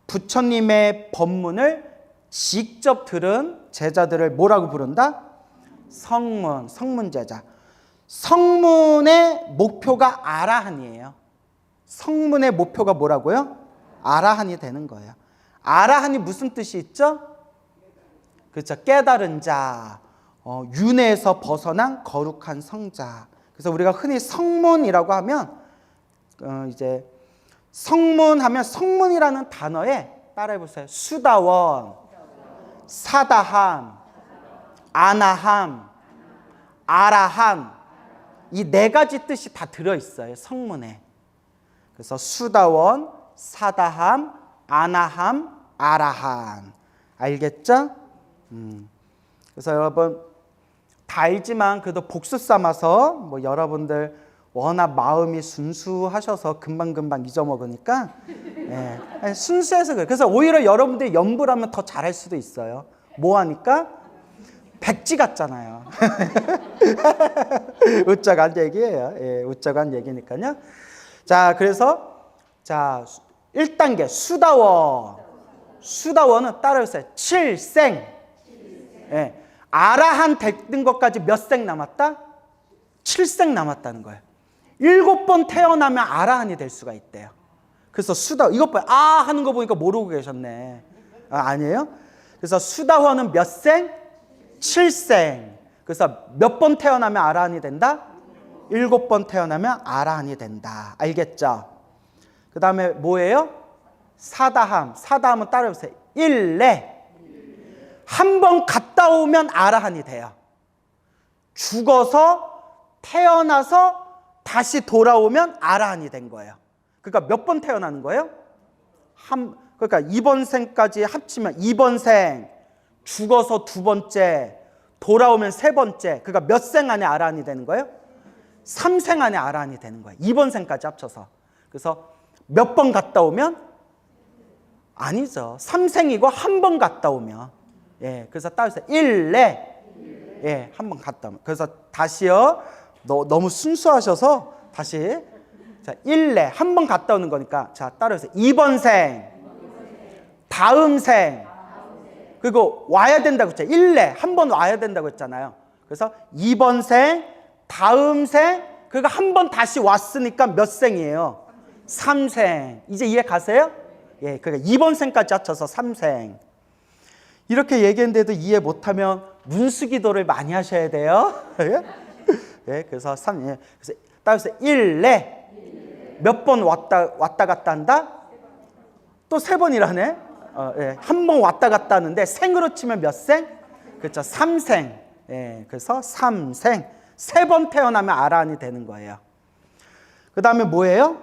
부처님의 법문을 직접 들은 제자들을 뭐라고 부른다? 성문, 성문제자. 성문의 목표가 아라한이에요. 성문의 목표가 뭐라고요? 아라한이 되는 거예요. 아라한이 무슨 뜻이 있죠? 그렇죠. 깨달은 자, 윤회에서 벗어난 거룩한 성자. 그래서 우리가 흔히 성문이라고 하면 이제 성문하면 성문이라는 단어에 따라해보세요. 수다원, 사다함, 아나함, 아라함 이 네 가지 뜻이 다 들어있어요. 성문에. 그래서 수다원, 사다함, 아나함, 아라함. 알겠죠? 그래서 여러분 다 알지만 그래도 복수 삼아서 뭐 여러분들 워낙 마음이 순수하셔서 금방금방 잊어먹으니까 예, 순수해서 그래요. 그래서 오히려 여러분들이 연부를 하면 더 잘할 수도 있어요. 뭐 하니까? 백지 같잖아요. 웃자고 한 얘기예요. 예, 웃자고 한 얘기니까요. 자, 그래서 자 1단계 수다원. 수다원은 따라해보세요. 7생. 예, 아라한 되는 것까지 몇 생 남았다? 7생 남았다는 거예요. 7번 태어나면 아라한이 될 수가 있대요. 그래서 수다, 이것 봐요. 아 하는 거 보니까 모르고 계셨네. 아니에요? 그래서 수다원은 몇 생? 7생. 그래서 몇 번 태어나면 아라한이 된다? 7번 태어나면 아라한이 된다. 알겠죠? 그 다음에 뭐예요? 사다함. 사다함은 따라해보세요. 1례. 한 번 갔다 오면 아라한이 돼요. 죽어서 태어나서 다시 돌아오면 아라한이 된 거예요. 그러니까 몇 번 태어나는 거예요? 그러니까 이번 생까지 합치면 2번 생, 죽어서 2번째, 돌아오면 3번째. 그러니까 몇 생 안에 아라한이 되는 거예요? 3생 안에 아라한이 되는 거예요. 2번 생까지 합쳐서. 그래서 몇 번 갔다 오면 아니죠. 삼생이고 한 번 갔다 오면. 예, 그래서 따라서 일례. 예, 한 번 갔다 오면. 그래서 다시요. 너무 순수하셔서 다시. 자, 일례 한 번 갔다 오는 거니까. 자, 따라서 이번 생, 다음 생. 그리고 와야 된다고 했죠. 일례 한 번 와야 된다고 했잖아요. 그래서 이번 생, 다음 생, 그리고 한 번 다시 왔으니까 몇 생이에요? 3생. 이제 이해 가세요? 예, 그러니까 이번 생까지 합쳐서 3생. 이렇게 얘기했는데도 이해 못하면 문수기도를 많이 하셔야 돼요. 예, 그래서 예, 그래서 따라서 일례 몇 번 왔다 갔다 한다? 또 3번이라네. 예, 한 번 왔다 갔다 하는데 생으로 치면 몇 생? 그렇죠, 3생. 예, 그래서 3생. 3번 태어나면 아라한이 되는 거예요. 그 다음에 뭐예요?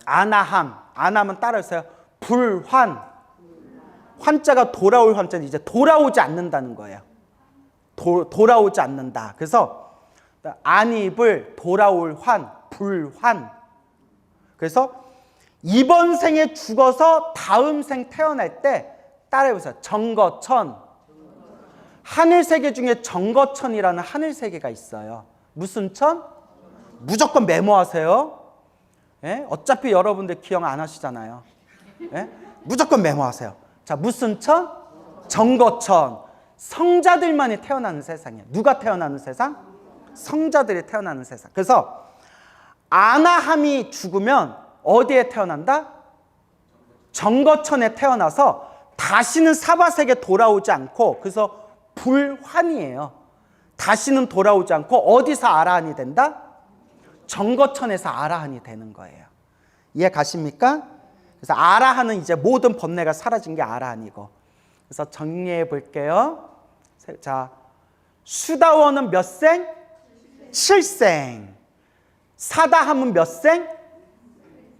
아나함. 아나함은 따라서요. 불환. 환자가 돌아올 환자는 이제 돌아오지 않는다는 거예요. 돌아오지 않는다. 그래서 안입을 돌아올 환, 불환. 그래서 이번 생에 죽어서 다음 생 태어날 때 따라해보세요. 정거천. 하늘세계 중에 정거천이라는 하늘세계가 있어요. 무슨 천? 무조건 메모하세요. 예? 어차피 여러분들 기억 안 하시잖아요. 예? 무조건 메모하세요. 자, 무슨 천? 정거천. 성자들만이 태어나는 세상이에요. 누가 태어나는 세상? 성자들이 태어나는 세상. 그래서 아나함이 죽으면 어디에 태어난다? 정거천에 태어나서 다시는 사바세계 돌아오지 않고, 그래서 불환이에요. 다시는 돌아오지 않고 어디서 아라한이 된다? 정거천에서 아라한이 되는 거예요. 이해 가십니까? 그래서 아라한은 이제 모든 번뇌가 사라진 게 아라한이고. 그래서 정리해 볼게요. 자, 수다원은 몇 생? 7생. 사다함은 몇 생?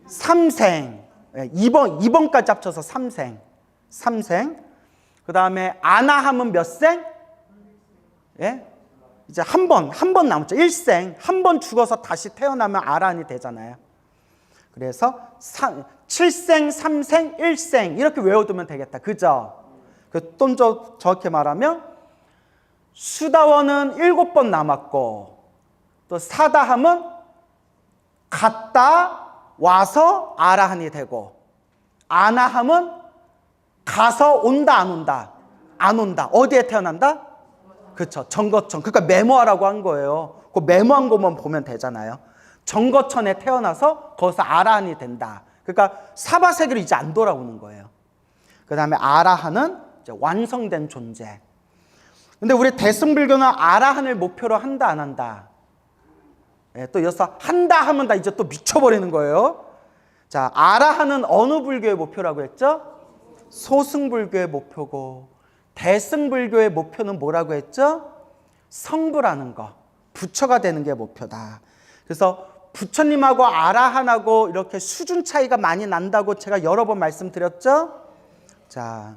3생. 2번까지 합쳐서 3생. 3생. 그 다음에 아나함은 몇 생? 예? 이제 한 번 남았죠. 1생. 한 번 죽어서 다시 태어나면 아라한이 되잖아요. 그래서 7생, 3생, 1생 이렇게 외워두면 되겠다. 그죠? 좀 정확히 말하면 수다원은 7번 남았고, 또 사다함은 갔다 와서 아라한이 되고, 아나함은 가서 온다 안 온다? 안 온다. 어디에 태어난다? 그렇죠. 정거천. 그러니까 메모하라고 한 거예요. 그 메모한 것만 보면 되잖아요. 정거천에 태어나서 거기서 아라한이 된다. 그러니까 사바세계로 이제 안 돌아오는 거예요. 그 다음에 아라한은 이제 완성된 존재. 근데 우리 대승불교는 아라한을 목표로 한다 안 한다? 예, 또 여기서 한다 하면 다 이제 또 미쳐버리는 거예요. 자, 아라한은 어느 불교의 목표라고 했죠? 소승불교의 목표고, 대승불교의 목표는 뭐라고 했죠? 성부라는 거, 부처가 되는 게 목표다. 그래서 부처님하고 아라한하고 이렇게 수준 차이가 많이 난다고 제가 여러 번 말씀드렸죠? 자,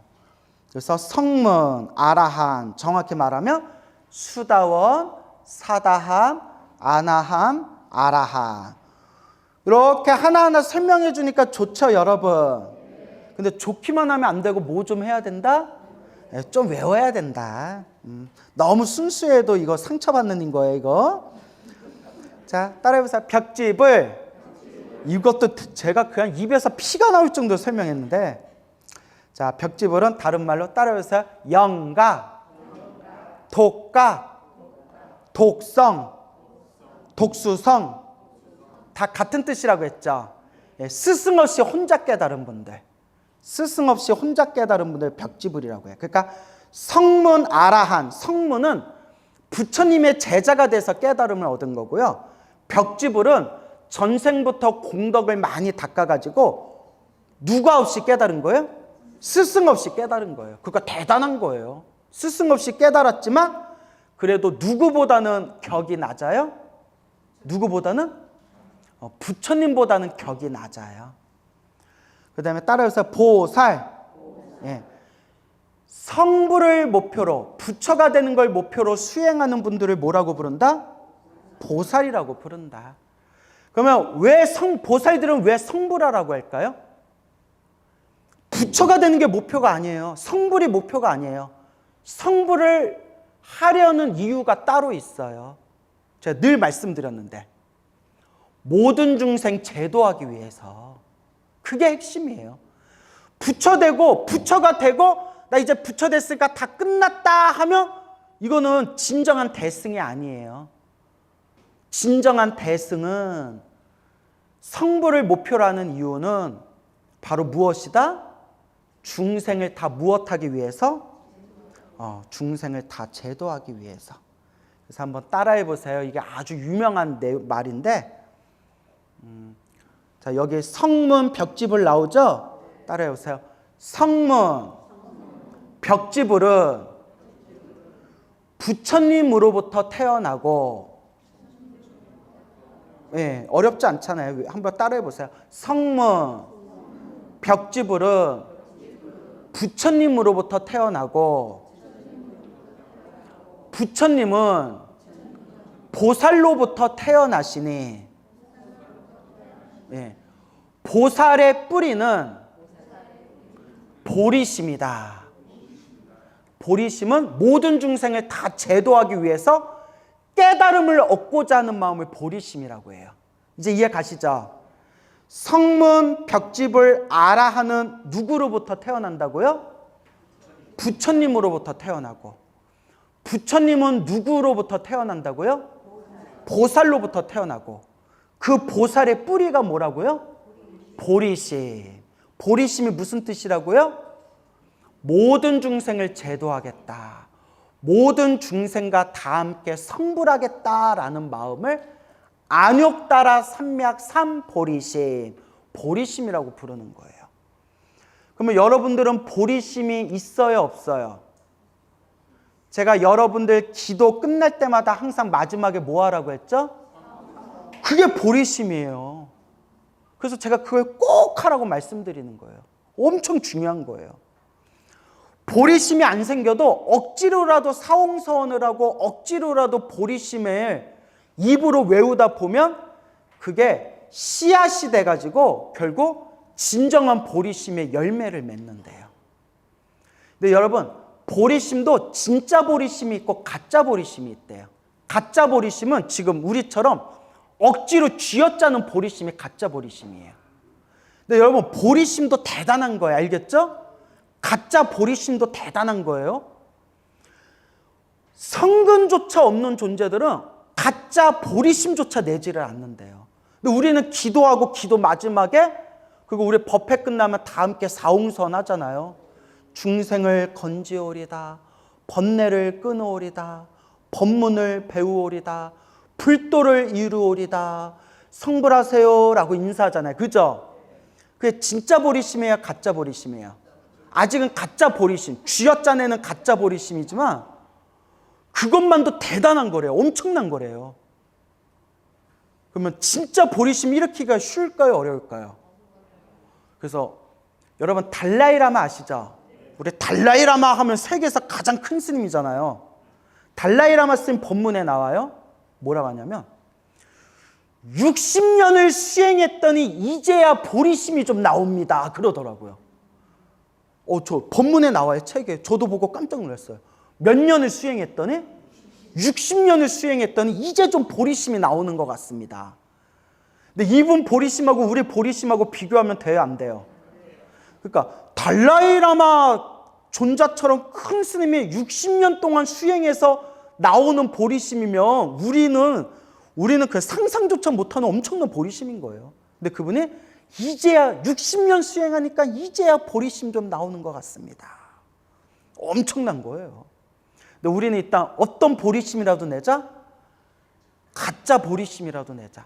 그래서 성문, 아라한, 정확히 말하면 수다원, 사다함, 아나함, 아라한. 이렇게 하나하나 설명해 주니까 좋죠, 여러분? 근데 좋기만 하면 안 되고 뭐 좀 해야 된다? 좀 외워야 된다. 너무 순수해도 이거 상처받는 거예요, 이거. 자, 따라해보세요. 벽집을. 이것도 제가 그냥 입에서 피가 나올 정도로 설명했는데, 자, 벽지불은 다른 말로 따라해보세요. 영가, 독가, 독성, 독수성 다 같은 뜻이라고 했죠. 스승 없이 혼자 깨달은 분들, 스승 없이 혼자 깨달은 분들 벽지불이라고 해요. 그러니까 성문 아라한, 성문은 부처님의 제자가 돼서 깨달음을 얻은 거고요. 벽지불은 전생부터 공덕을 많이 닦아가지고 누가 없이 깨달은 거예요? 스승 없이 깨달은 거예요. 그러니까 대단한 거예요. 스승 없이 깨달았지만 그래도 누구보다는 격이 낮아요? 누구보다는? 부처님보다는 격이 낮아요. 그 다음에 따라해서 보살. 예. 성부를 목표로, 부처가 되는 걸 목표로 수행하는 분들을 뭐라고 부른다? 보살이라고 부른다. 그러면 보살들은 왜 성불하라고 할까요? 부처가 되는 게 목표가 아니에요. 성불이 목표가 아니에요. 성불을 하려는 이유가 따로 있어요. 제가 늘 말씀드렸는데 모든 중생 제도하기 위해서. 그게 핵심이에요. 부처 되고 부처가 되고 나 이제 부처 됐으니까 다 끝났다 하면 이거는 진정한 대승이 아니에요. 진정한 대승은 성불을 목표로 하는 이유는 바로 무엇이다? 중생을 다 무엇하기 위해서? 중생을 다 제도하기 위해서. 그래서 한번 따라해 보세요. 이게 아주 유명한 말인데 자, 여기 성문 벽지불 나오죠? 따라해 보세요. 성문 벽지불은 부처님으로부터 태어나고, 예, 어렵지 않잖아요. 한번 따라해 보세요. 성문 벽지불은 부처님으로부터 태어나고 부처님은 보살로부터 태어나시니, 예, 보살의 뿌리는 보리심이다. 보리심은 모든 중생을 다 제도하기 위해서 깨달음을 얻고자 하는 마음을 보리심이라고 해요. 이제 이해 가시죠? 성문 벽집을 알아 하는 누구로부터 태어난다고요? 부처님으로부터 태어나고, 부처님은 누구로부터 태어난다고요? 보살로부터 태어나고, 그 보살의 뿌리가 뭐라고요? 보리심. 보리심이 무슨 뜻이라고요? 모든 중생을 제도하겠다, 모든 중생과 다 함께 성불하겠다라는 마음을 안욕따라 삼맥 삼보리심, 보리심이라고 부르는 거예요. 그러면 여러분들은 보리심이 있어요, 없어요? 제가 여러분들 기도 끝날 때마다 항상 마지막에 뭐 하라고 했죠? 그게 보리심이에요. 그래서 제가 그걸 꼭 하라고 말씀드리는 거예요. 엄청 중요한 거예요. 보리심이 안 생겨도 억지로라도 사홍서원을 하고 억지로라도 보리심을 입으로 외우다 보면 그게 씨앗이 돼가지고 결국 진정한 보리심의 열매를 맺는데요. 근데 여러분, 보리심도 진짜 보리심이 있고 가짜 보리심이 있대요. 가짜 보리심은 지금 우리처럼 억지로 쥐어짜는 보리심이 가짜 보리심이에요. 근데 여러분, 보리심도 대단한 거예요. 알겠죠? 가짜 보리심도 대단한 거예요. 성근조차 없는 존재들은 가짜 보리심조차 내지를 않는데요. 근데 우리는 기도하고 기도 마지막에, 그리고 우리 법회 끝나면 다 함께 사홍선 하잖아요. 중생을 건지오리다, 번뇌를 끊으오리다, 법문을 배우오리다, 불도를 이루오리다, 성불하세요라고 인사하잖아요. 그죠? 그게 진짜 보리심이에요, 가짜 보리심이에요? 아직은 가짜 보리심, 쥐어짜내는 가짜 보리심이지만 그것만도 대단한 거래요. 엄청난 거래요. 그러면 진짜 보리심 일으키기가 쉬울까요, 어려울까요? 그래서 여러분, 달라이라마 아시죠? 우리 달라이라마 하면 세계에서 가장 큰 스님이잖아요. 달라이라마 스님 법문에 나와요. 뭐라고 하냐면 60년을 수행했더니 이제야 보리심이 좀 나옵니다, 그러더라고요. 저 법문에 나와요, 책에. 저도 보고 깜짝 놀랐어요. 몇 년을 수행했더니 60년을 수행했더니 이제 좀 보리심이 나오는 것 같습니다. 근데 이분 보리심하고 우리 보리심하고 비교하면 돼요, 안 돼요? 그러니까 달라이라마 존자처럼 큰 스님이 60년 동안 수행해서 나오는 보리심이면 우리는 그 상상조차 못하는 엄청난 보리심인 거예요. 근데 그분이 이제야 60년 수행하니까 이제야 보리심 좀 나오는 것 같습니다. 엄청난 거예요. 근데 우리는 일단 어떤 보리심이라도 내자? 가짜 보리심이라도 내자.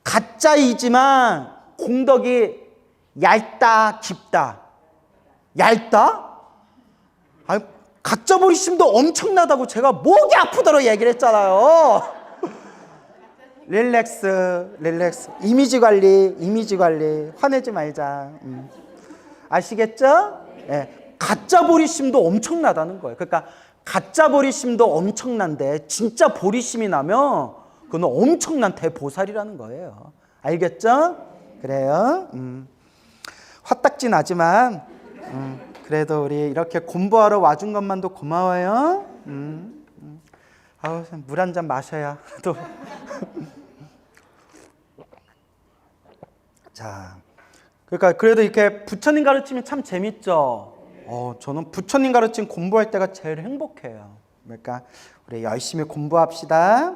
가짜이지만 공덕이 얇다, 깊다. 얇다? 아니, 가짜 보리심도 엄청나다고 제가 목이 아프도록 얘기를 했잖아요. 릴렉스. 이미지 관리. 화내지 말자. 아시겠죠? 네. 가짜 보리심도 엄청나다는 거예요. 그러니까 가짜 보리심도 엄청난데 진짜 보리심이 나면 그건 엄청난 대보살이라는 거예요. 알겠죠? 그래요. 화딱지 나지만 그래도 우리 이렇게 공부하러 와준 것만도 고마워요. 아우, 물 한 잔 마셔야 또. 자, 그러니까 그래도 이렇게 부처님 가르치면 참 재밌죠. 저는 부처님 가르침 공부할 때가 제일 행복해요. 그러니까 우리 열심히 공부합시다.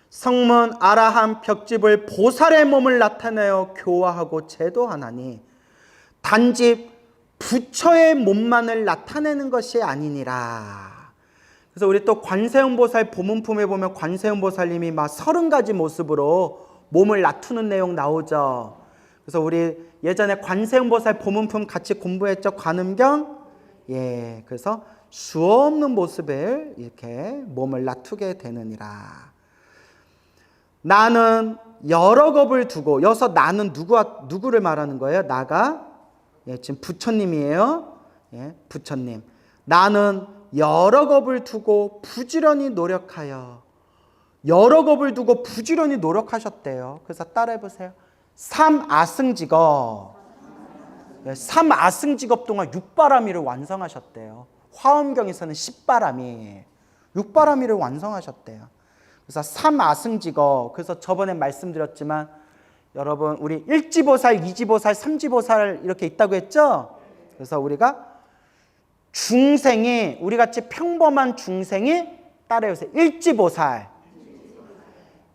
성문 아라함 벽집을 보살의 몸을 나타내어 교화하고 제도하나니 단지 부처의 몸만을 나타내는 것이 아니니라. 그래서 우리 또 관세음보살 보문품에 보면 관세음보살님이 막 30가지 모습으로 몸을 나투는 내용 나오죠. 그래서 우리 예전에 관세음보살 보문품 같이 공부했죠. 관음경. 예, 그래서 수없는 모습을 이렇게 몸을 나투게 되느니라. 나는 여러 겁을 두고, 여기서 나는 누구를 말하는 거예요? 나가? 예, 지금 부처님이에요. 예, 부처님. 나는 여러 겁을 두고 부지런히 노력하여. 여러 겁을 두고 부지런히 노력하셨대요. 그래서 따라해 보세요. 삼아승직업. 예, 삼아승직업 동안 6바라미를 완성하셨대요. 화엄경에서는 10바라미. 6바라미를 완성하셨대요. 그래서 삼아승직업. 그래서 저번에 말씀드렸지만 여러분 우리 1지보살, 2지보살, 3지보살 이렇게 있다고 했죠? 그래서 우리가 중생이, 우리같이 평범한 중생이 따라해보세요. 1지보살.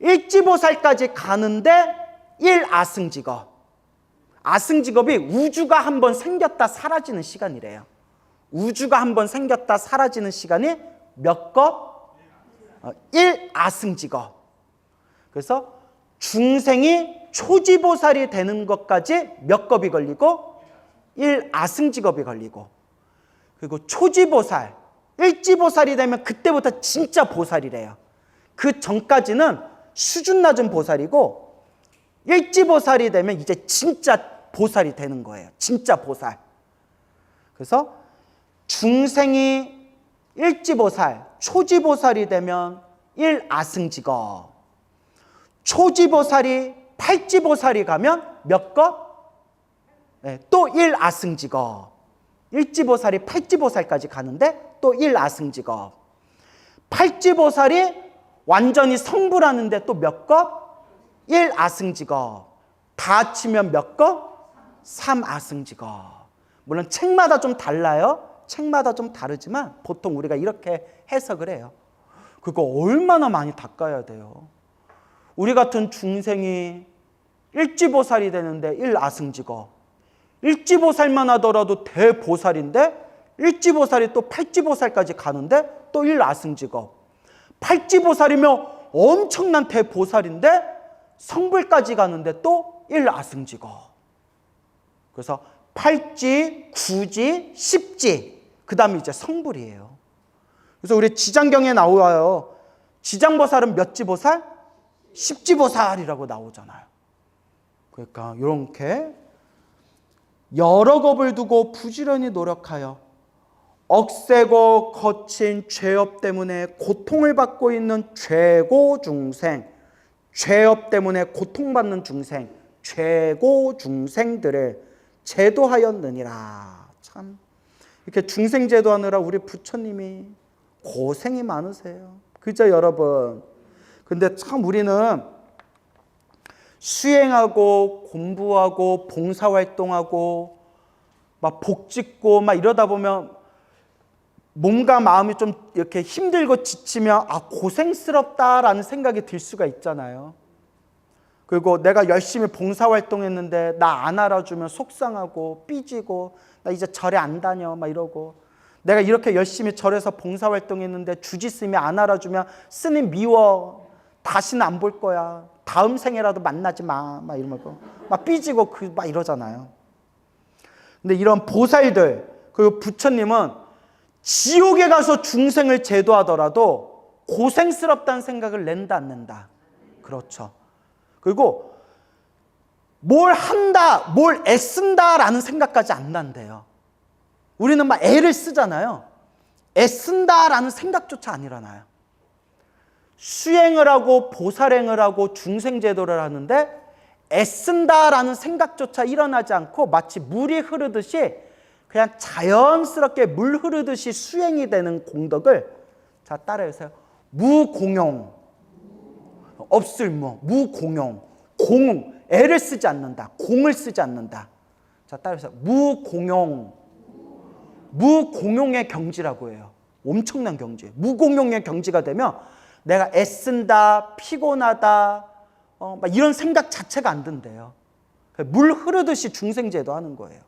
1지보살까지 가는데 1아승직업. 아승직업이 우주가 한번 생겼다 사라지는 시간이래요. 우주가 한번 생겼다 사라지는 시간이 몇 겁? 1아승직업. 그래서 중생이 초지보살이 되는 것까지 몇 겁이 걸리고 1아승직업이 걸리고, 그리고 초지보살, 1지보살이 되면 그때부터 진짜 보살이래요. 그 전까지는 수준 낮은 보살이고 1지보살이 되면 이제 진짜 보살이 되는 거예요. 진짜 보살. 그래서 중생이 1지보살, 초지보살이 되면 1아승직업. 초지보살이 8지보살이 가면 몇 겁? 네, 또 1아승직업. 1지보살이 8지보살까지 가는데 또 1아승직업. 8지보살이 완전히 성불하는데 또 몇 겁? 1아승직업. 다 합치면 몇 겁? 3아승직업. 물론 책마다 좀 달라요. 책마다 좀 다르지만 보통 우리가 이렇게 해석을 해요. 그거 얼마나 많이 닦아야 돼요. 우리 같은 중생이 1지보살이 되는데 1아승직업. 1지보살만 하더라도 대보살인데 1지보살이 또 8지보살까지 가는데 또 1아승직업. 8지보살이면 엄청난 대보살인데 성불까지 가는데 또 1아승직업. 그래서 8지, 9지, 10지, 그 다음에 이제 성불이에요. 그래서 우리 지장경에 나와요. 지장보살은 몇 지보살? 10지보살이라고 나오잖아요. 그러니까 이렇게 여러 겁을 두고 부지런히 노력하여 억세고 거친 죄업 때문에 고통을 받고 있는 죄고 중생, 죄업 때문에 고통받는 중생, 죄고 중생들을 제도하였느니라. 참 이렇게 중생 제도하느라 우리 부처님이 고생이 많으세요. 그죠 여러분? 근데 참 우리는 수행하고 공부하고 봉사활동하고 막 복짓고 막 이러다 보면 몸과 마음이 좀 이렇게 힘들고 지치면 고생스럽다라는 생각이 들 수가 있잖아요. 그리고 내가 열심히 봉사활동했는데 나 안 알아주면 속상하고 삐지고 나 이제 절에 안 다녀 막 이러고, 내가 이렇게 열심히 절에서 봉사활동했는데 주지스님이 안 알아주면 스님 미워, 다시는 안 볼 거야, 다음 생에라도 만나지 마 막 이러면서 막 삐지고 막 이러잖아요. 근데 이런 보살들 그리고 부처님은 지옥에 가서 중생을 제도하더라도 고생스럽다는 생각을 낸다 안 낸다? 그렇죠. 그리고 뭘 한다, 뭘 애쓴다라는 생각까지 안 난대요. 우리는 막 애를 쓰잖아요. 애쓴다라는 생각조차 안 일어나요. 수행을 하고 보살행을 하고 중생제도를 하는데 애쓴다라는 생각조차 일어나지 않고 마치 물이 흐르듯이 그냥 자연스럽게 물 흐르듯이 수행이 되는 공덕을, 자 따라해보세요. 무공용, 없을 무공용, 애를 쓰지 않는다, 공을 쓰지 않는다. 자 따라해보세요. 무공용의 경지라고 해요. 엄청난 경지. 무공용의 경지가 되면 내가 애쓴다, 피곤하다, 막 이런 생각 자체가 안 든대요. 물 흐르듯이 중생제도 하는 거예요.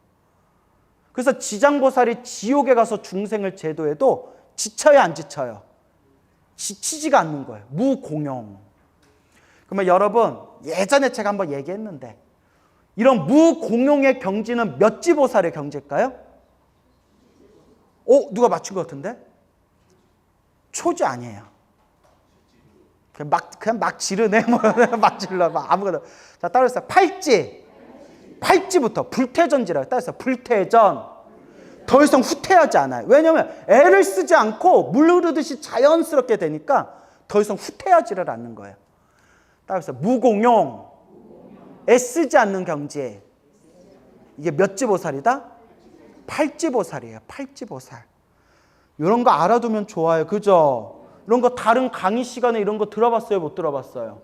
그래서 지장보살이 지옥에 가서 중생을 제도해도 지쳐요, 안 지쳐요? 지치지가 않는 거예요. 무공용. 그러면 여러분, 예전에 제가 한번 얘기했는데 이런 무공용의 경지는 몇 지보살의 경지일까요? 누가 맞춘 것 같은데? 초지 아니에요. 그냥 막 지르네. 막 질러. 막 아무거나. 자, 따라서 팔찌부터 불태전지라고 따라서 불태전. 더 이상 후퇴하지 않아요. 왜냐하면 애를 쓰지 않고 물 흐르듯이 자연스럽게 되니까 더 이상 후퇴하지를 않는 거예요. 따라서 무공용, 애쓰지 않는 경지. 이게 몇 지보살이다? 팔지보살이에요. 팔지보살. 이런 거 알아두면 좋아요. 그죠? 이런 거 다른 강의 시간에 이런 거 들어봤어요? 못 들어봤어요?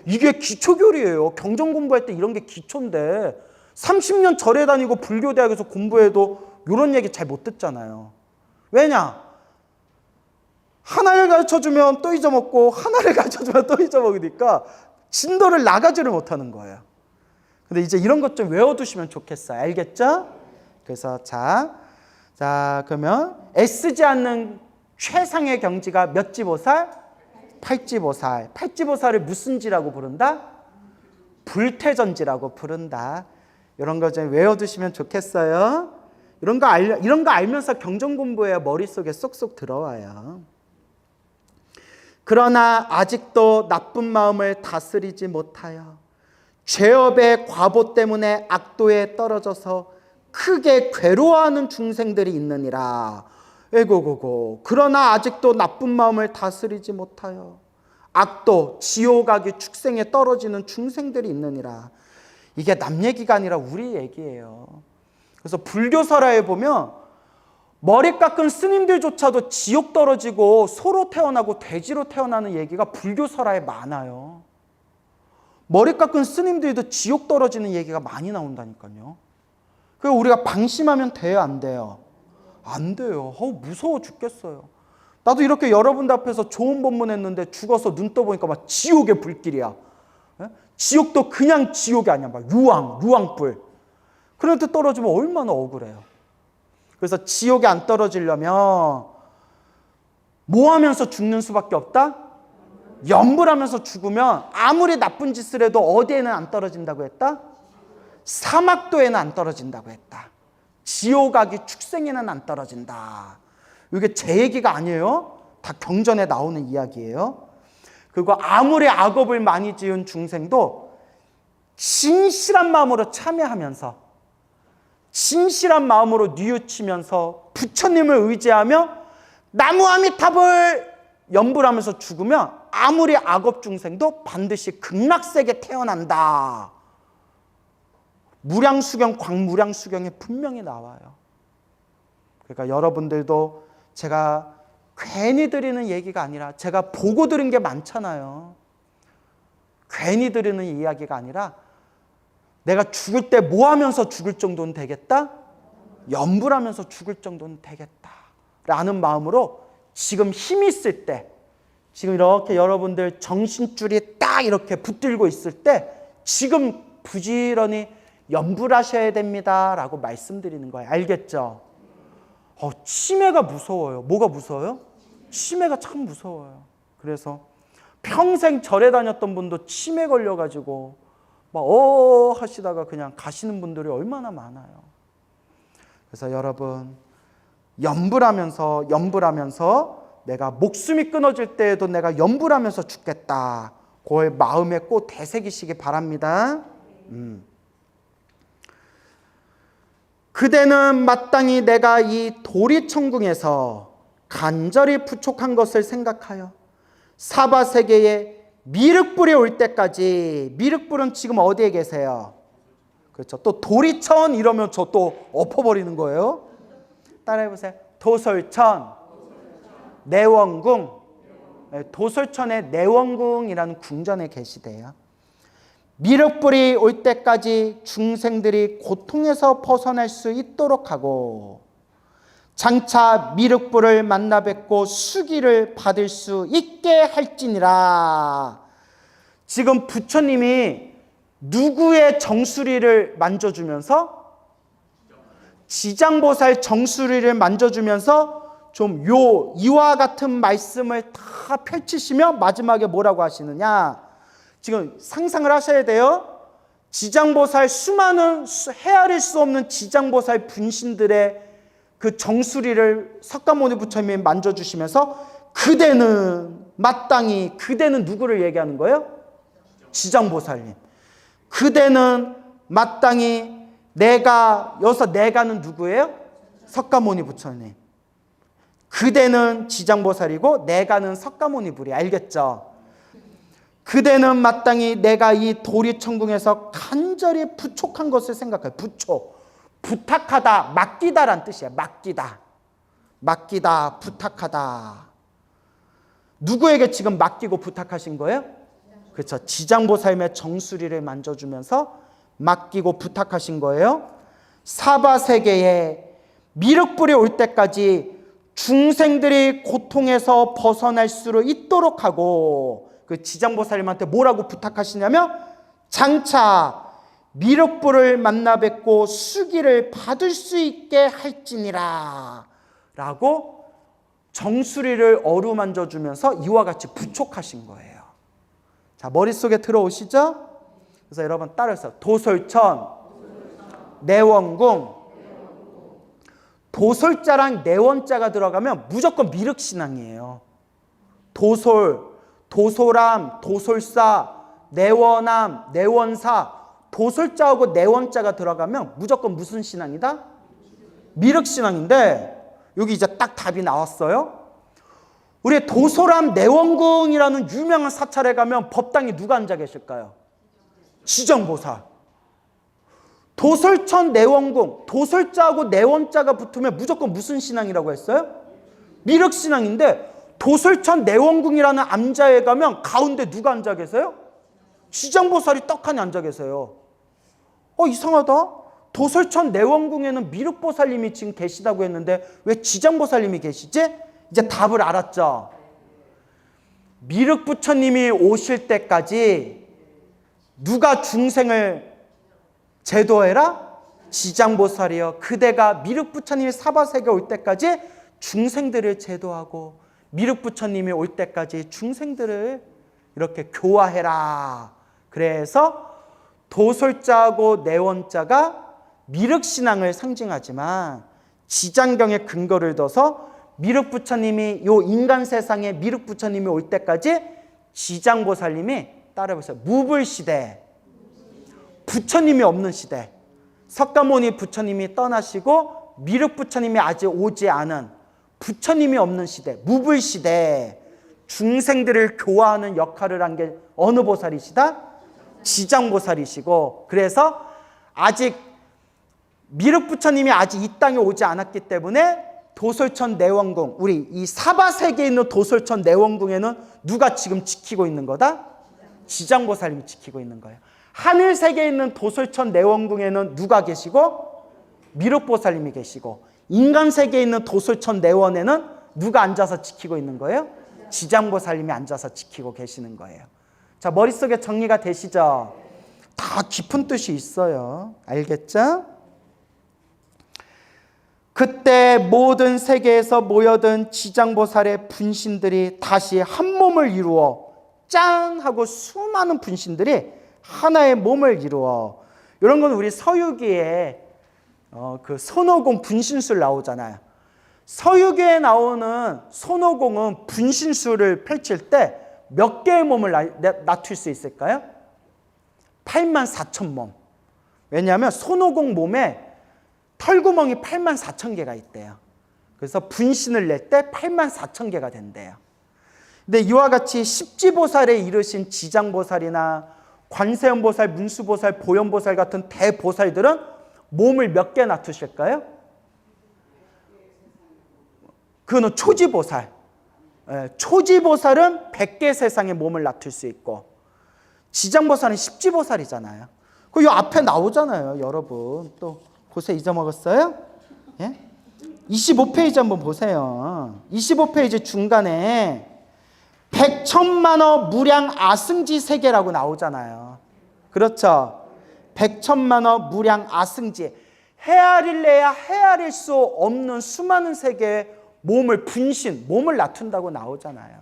이게 기초교리예요. 경전 공부할 때 이런 게 기초인데 30년 절에 다니고 불교대학에서 공부해도 이런 얘기 잘 못 듣잖아요. 왜냐? 하나를 가르쳐주면 또 잊어먹고 하나를 가르쳐주면 또 잊어먹으니까 진도를 나가지를 못하는 거예요. 근데 이제 이런 것 좀 외워두시면 좋겠어요. 알겠죠? 그래서 자 그러면 애쓰지 않는 최상의 경지가 몇 지보살? 팔지보살. 팔지보살을 무슨 지라고 부른다? 불태전지라고 부른다. 이런 거 좀 외워두시면 좋겠어요. 이런 거 알면서 경전 공부해야 머릿속에 쏙쏙 들어와요. 그러나 아직도 나쁜 마음을 다스리지 못하여 죄업의 과보 때문에 악도에 떨어져서 크게 괴로워하는 중생들이 있느니라. 에고고고. 그러나 아직도 나쁜 마음을 다스리지 못하여 악도, 지옥악이 축생에 떨어지는 중생들이 있느니라. 이게 남 얘기가 아니라 우리 얘기예요. 그래서 불교설화에 보면 머리 깎은 스님들조차도 지옥 떨어지고 소로 태어나고 돼지로 태어나는 얘기가 불교설화에 많아요. 머리 깎은 스님들도 지옥 떨어지는 얘기가 많이 나온다니까요. 그래서 우리가 방심하면 돼요, 안 돼요? 안 돼요. 무서워 죽겠어요. 나도 이렇게 여러분들 앞에서 좋은 법문했는데 죽어서 눈 떠보니까 막 지옥의 불길이야. 지옥도 그냥 지옥이 아니야. 막 유황불. 그런데 떨어지면 얼마나 억울해요. 그래서 지옥에 안 떨어지려면 뭐 하면서 죽는 수밖에 없다? 염불하면서 죽으면 아무리 나쁜 짓을 해도 어디에는 안 떨어진다고 했다? 사막도에는 안 떨어진다고 했다. 지옥악이 축생에는 안 떨어진다. 이게 제 얘기가 아니에요. 다 경전에 나오는 이야기예요. 그리고 아무리 악업을 많이 지은 중생도 진실한 마음으로 참여하면서 진실한 마음으로 뉘우치면서 부처님을 의지하며 나무아미탑을 염불하면서 죽으면 아무리 악업 중생도 반드시 극락세계 태어난다. 무량수경, 광무량수경에 분명히 나와요. 그러니까 여러분들도 제가 괜히 드리는 얘기가 아니라 제가 보고 들은 게 많잖아요. 괜히 드리는 이야기가 아니라 내가 죽을 때 뭐 하면서 죽을 정도는 되겠다? 염불하면서 죽을 정도는 되겠다. 라는 마음으로 지금 힘 있을 때, 지금 이렇게 여러분들 정신줄이 딱 이렇게 붙들고 있을 때 지금 부지런히 염불하셔야 됩니다. 라고 말씀드리는 거예요. 알겠죠? 치매가 무서워요. 뭐가 무서워요? 치매가 참 무서워요. 그래서 평생 절에 다녔던 분도 치매 걸려가지고 막 하시다가 그냥 가시는 분들이 얼마나 많아요. 그래서 여러분 염불하면서 내가 목숨이 끊어질 때에도 내가 염불하면서 죽겠다. 그걸 마음에 꼭 되새기시기 바랍니다. 그대는 마땅히 내가 이 도리천궁에서 간절히 부족한 것을 생각하여 사바세계에 미륵불이 올 때까지. 미륵불은 지금 어디에 계세요? 그렇죠. 또 도리천 이러면 저 또 엎어버리는 거예요. 따라해보세요. 도솔천, 내원궁. 도솔천의 내원궁이라는 궁전에 계시대요. 미륵불이 올 때까지 중생들이 고통에서 벗어날 수 있도록 하고 장차 미륵불을 만나 뵙고 수기를 받을 수 있게 할지니라. 지금 부처님이 누구의 정수리를 만져주면서? 지장보살 정수리를 만져주면서 좀 이와 같은 말씀을 다 펼치시며 마지막에 뭐라고 하시느냐? 지금 상상을 하셔야 돼요. 지장보살, 수많은 헤아릴 수 없는 지장보살 분신들의 그 정수리를 석가모니 부처님이 만져주시면서 그대는 마땅히, 그대는 누구를 얘기하는 거예요? 지장보살님. 그대는 마땅히 여기서 내가는 누구예요? 석가모니 부처님. 그대는 지장보살이고 내가는 석가모니 불이. 알겠죠? 그대는 마땅히 내가 이 도리천궁에서 간절히 부촉한 것을 생각해요. 부촉. 부탁하다, 맡기다란 뜻이에요. 맡기다, 부탁하다. 누구에게 지금 맡기고 부탁하신 거예요? 그렇죠. 지장보살님의 정수리를 만져주면서 맡기고 부탁하신 거예요. 사바세계에 미륵불이 올 때까지 중생들이 고통에서 벗어날 수 있도록 하고, 그 지장보살님한테 뭐라고 부탁하시냐면 장차 미륵불을 만나 뵙고 수기를 받을 수 있게 할지니라 라고 정수리를 어루만져 주면서 이와 같이 부촉하신 거예요. 자, 머릿속에 들어오시죠? 그래서 여러분 따라해서 도솔천, 내원궁. 도솔자랑 내원자가 들어가면 무조건 미륵신앙이에요. 도솔함, 도솔사, 내원함, 내원사. 도솔자하고 내원자가 들어가면 무조건 무슨 신앙이다? 미륵신앙인데 여기 이제 딱 답이 나왔어요. 우리 도솔함 내원궁이라는 유명한 사찰에 가면 법당에 누가 앉아 계실까요? 지장보살. 도솔천 내원궁, 도솔자하고 내원자가 붙으면 무조건 무슨 신앙이라고 했어요? 미륵신앙인데 도솔천 내원궁이라는 암자에 가면 가운데 누가 앉아 계세요? 지장보살이 떡하니 앉아 계세요. 이상하다. 도솔천 내원궁에는 미륵보살님이 지금 계시다고 했는데 왜 지장보살님이 계시지? 이제 답을 알았죠. 미륵부처님이 오실 때까지 누가 중생을 제도해라? 지장보살이요. 그대가 미륵부처님이 사바세계 올 때까지 중생들을 제도하고 미륵부처님이 올 때까지 중생들을 이렇게 교화해라. 그래서 도솔자하고 내원자가 미륵신앙을 상징하지만 지장경의 근거를 둬서 미륵부처님이 요 인간 세상에 미륵부처님이 올 때까지 지장보살님이 따라해보세요. 무불시대. 부처님이 없는 시대. 석가모니 부처님이 떠나시고 미륵부처님이 아직 오지 않은 부처님이 없는 시대. 무불시대. 중생들을 교화하는 역할을 한 게 어느 보살이시다? 지장보살이시고, 그래서 아직 미륵부처님이 아직 이 땅에 오지 않았기 때문에 도솔천 내원궁, 우리 이 사바세계에 있는 도솔천 내원궁에는 누가 지금 지키고 있는 거다? 지장보살님이 지키고 있는 거예요. 하늘세계에 있는 도솔천 내원궁에는 누가 계시고? 미륵보살님이 계시고, 인간세계에 있는 도솔천 내원에는 누가 앉아서 지키고 있는 거예요? 지장보살님이 앉아서 지키고 계시는 거예요. 자, 머릿속에 정리가 되시죠? 다 깊은 뜻이 있어요. 알겠죠? 그때 모든 세계에서 모여든 지장보살의 분신들이 다시 한 몸을 이루어 짠 하고 수많은 분신들이 하나의 몸을 이루어, 이런 건 우리 서유기에 그 손오공 분신술 나오잖아요. 서유기에 나오는 손오공은 분신술을 펼칠 때 몇 개의 몸을 낮출 수 있을까요? 84,000몸. 왜냐하면 손오공 몸에 털구멍이 84,000개가 있대요. 그래서 분신을 낼 때 84,000개가 된대요. 근데 이와 같이 십지보살에 이르신 지장보살이나 관세음보살, 문수보살, 보현보살 같은 대보살들은 몸을 몇 개 놔두실까요? 그거는 초지보살. 초지보살은 100개 세상에 몸을 놔둘 수 있고, 지장보살은 십지보살이잖아요. 그 요 앞에 나오잖아요, 여러분. 또 보세요. 잊어먹었어요? 예? 25페이지 한번 보세요. 25페이지 중간에 백천만어 무량 아승지 세계라고 나오잖아요. 그렇죠? 백천만어 무량 아승지. 헤아릴래야 헤아릴 수 없는 수많은 세계에 몸을 분신, 몸을 놔둔다고 나오잖아요.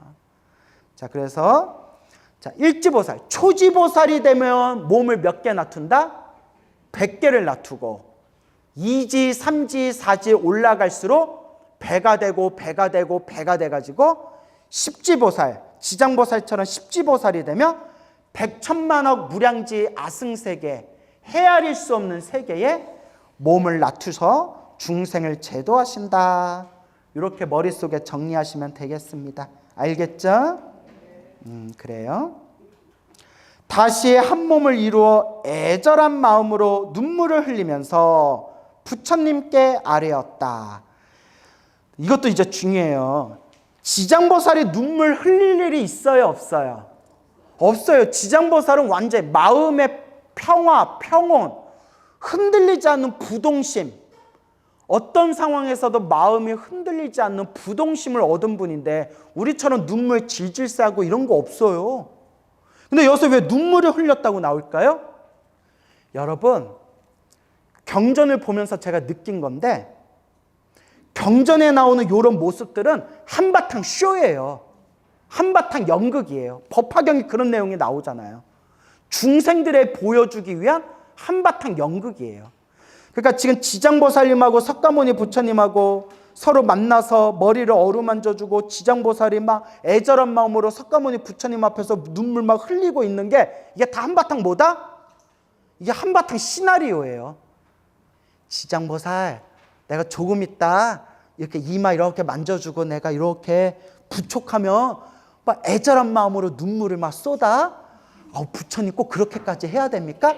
자, 그래서 자, 일지보살, 초지보살이 되면 몸을 몇 개 놔둔다? 100개를 놔두고 2지, 3지, 4지 올라갈수록 배가 되고 배가 되고 배가 돼가지고 십지보살, 지장보살처럼 십지보살이 되면 백천만억 무량지 아승세계, 헤아릴 수 없는 세계에 몸을 놔두서 중생을 제도하신다. 이렇게 머릿속에 정리하시면 되겠습니다. 알겠죠? 그래요. 다시 한 몸을 이루어 애절한 마음으로 눈물을 흘리면서 부처님께 아뢰었다. 이것도 이제 중요해요. 지장보살이 눈물 흘릴 일이 있어요, 없어요? 없어요. 지장보살은 완전 마음의 평화, 평온, 흔들리지 않는 부동심, 어떤 상황에서도 마음이 흔들리지 않는 부동심을 얻은 분인데 우리처럼 눈물 질질 싸고 이런 거 없어요. 근데 여기서 왜 눈물이 흘렸다고 나올까요? 여러분, 경전을 보면서 제가 느낀 건데 경전에 나오는 이런 모습들은 한바탕 쇼예요. 한바탕 연극이에요. 법화경이 그런 내용이 나오잖아요. 중생들에 보여주기 위한 한바탕 연극이에요. 그러니까 지금 지장보살님하고 석가모니 부처님하고 서로 만나서 머리를 어루만져주고 지장보살이 막 애절한 마음으로 석가모니 부처님 앞에서 눈물 막 흘리고 있는 게 이게 다 한바탕 뭐다? 이게 한바탕 시나리오예요. 지장보살, 내가 조금 있다 이렇게 이마 이렇게 만져주고 내가 이렇게 부촉하면 막 애절한 마음으로 눈물을 막 쏟아. 부처님 꼭 그렇게까지 해야 됩니까?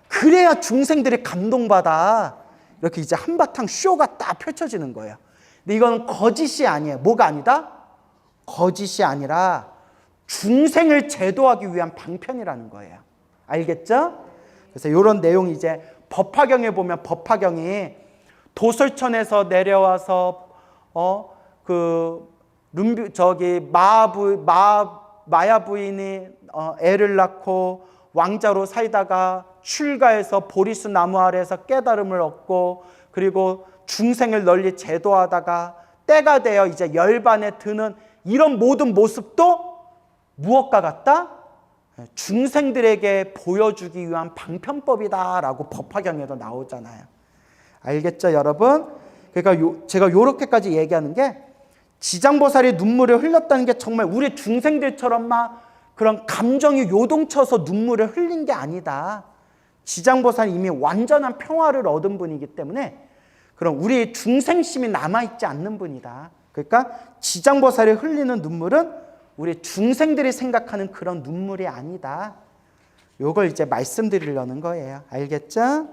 그래야 중생들이 감동받아. 이렇게 이제 한바탕 쇼가 딱 펼쳐지는 거예요. 근데 이건 거짓이 아니에요. 뭐가 아니다? 거짓이 아니라 중생을 제도하기 위한 방편이라는 거예요. 알겠죠? 그래서 이런 내용이 이제 법화경에 보면 법화경이 도솔천에서 내려와서 마야 부인이 애를 낳고 왕자로 살다가 출가해서 보리수 나무 아래에서 깨달음을 얻고 그리고 중생을 널리 제도하다가 때가 되어 이제 열반에 드는 이런 모든 모습도 무엇과 같다? 중생들에게 보여주기 위한 방편법이다라고 법화경에도 나오잖아요. 알겠죠, 여러분? 그러니까 제가 이렇게까지 얘기하는 게 지장보살이 눈물을 흘렸다는 게 정말 우리 중생들처럼 막 그런 감정이 요동쳐서 눈물을 흘린 게 아니다. 지장보살이 이미 완전한 평화를 얻은 분이기 때문에 그럼 우리 중생심이 남아있지 않는 분이다. 그러니까 지장보살이 흘리는 눈물은 우리 중생들이 생각하는 그런 눈물이 아니다. 요걸 이제 말씀드리려는 거예요. 알겠죠?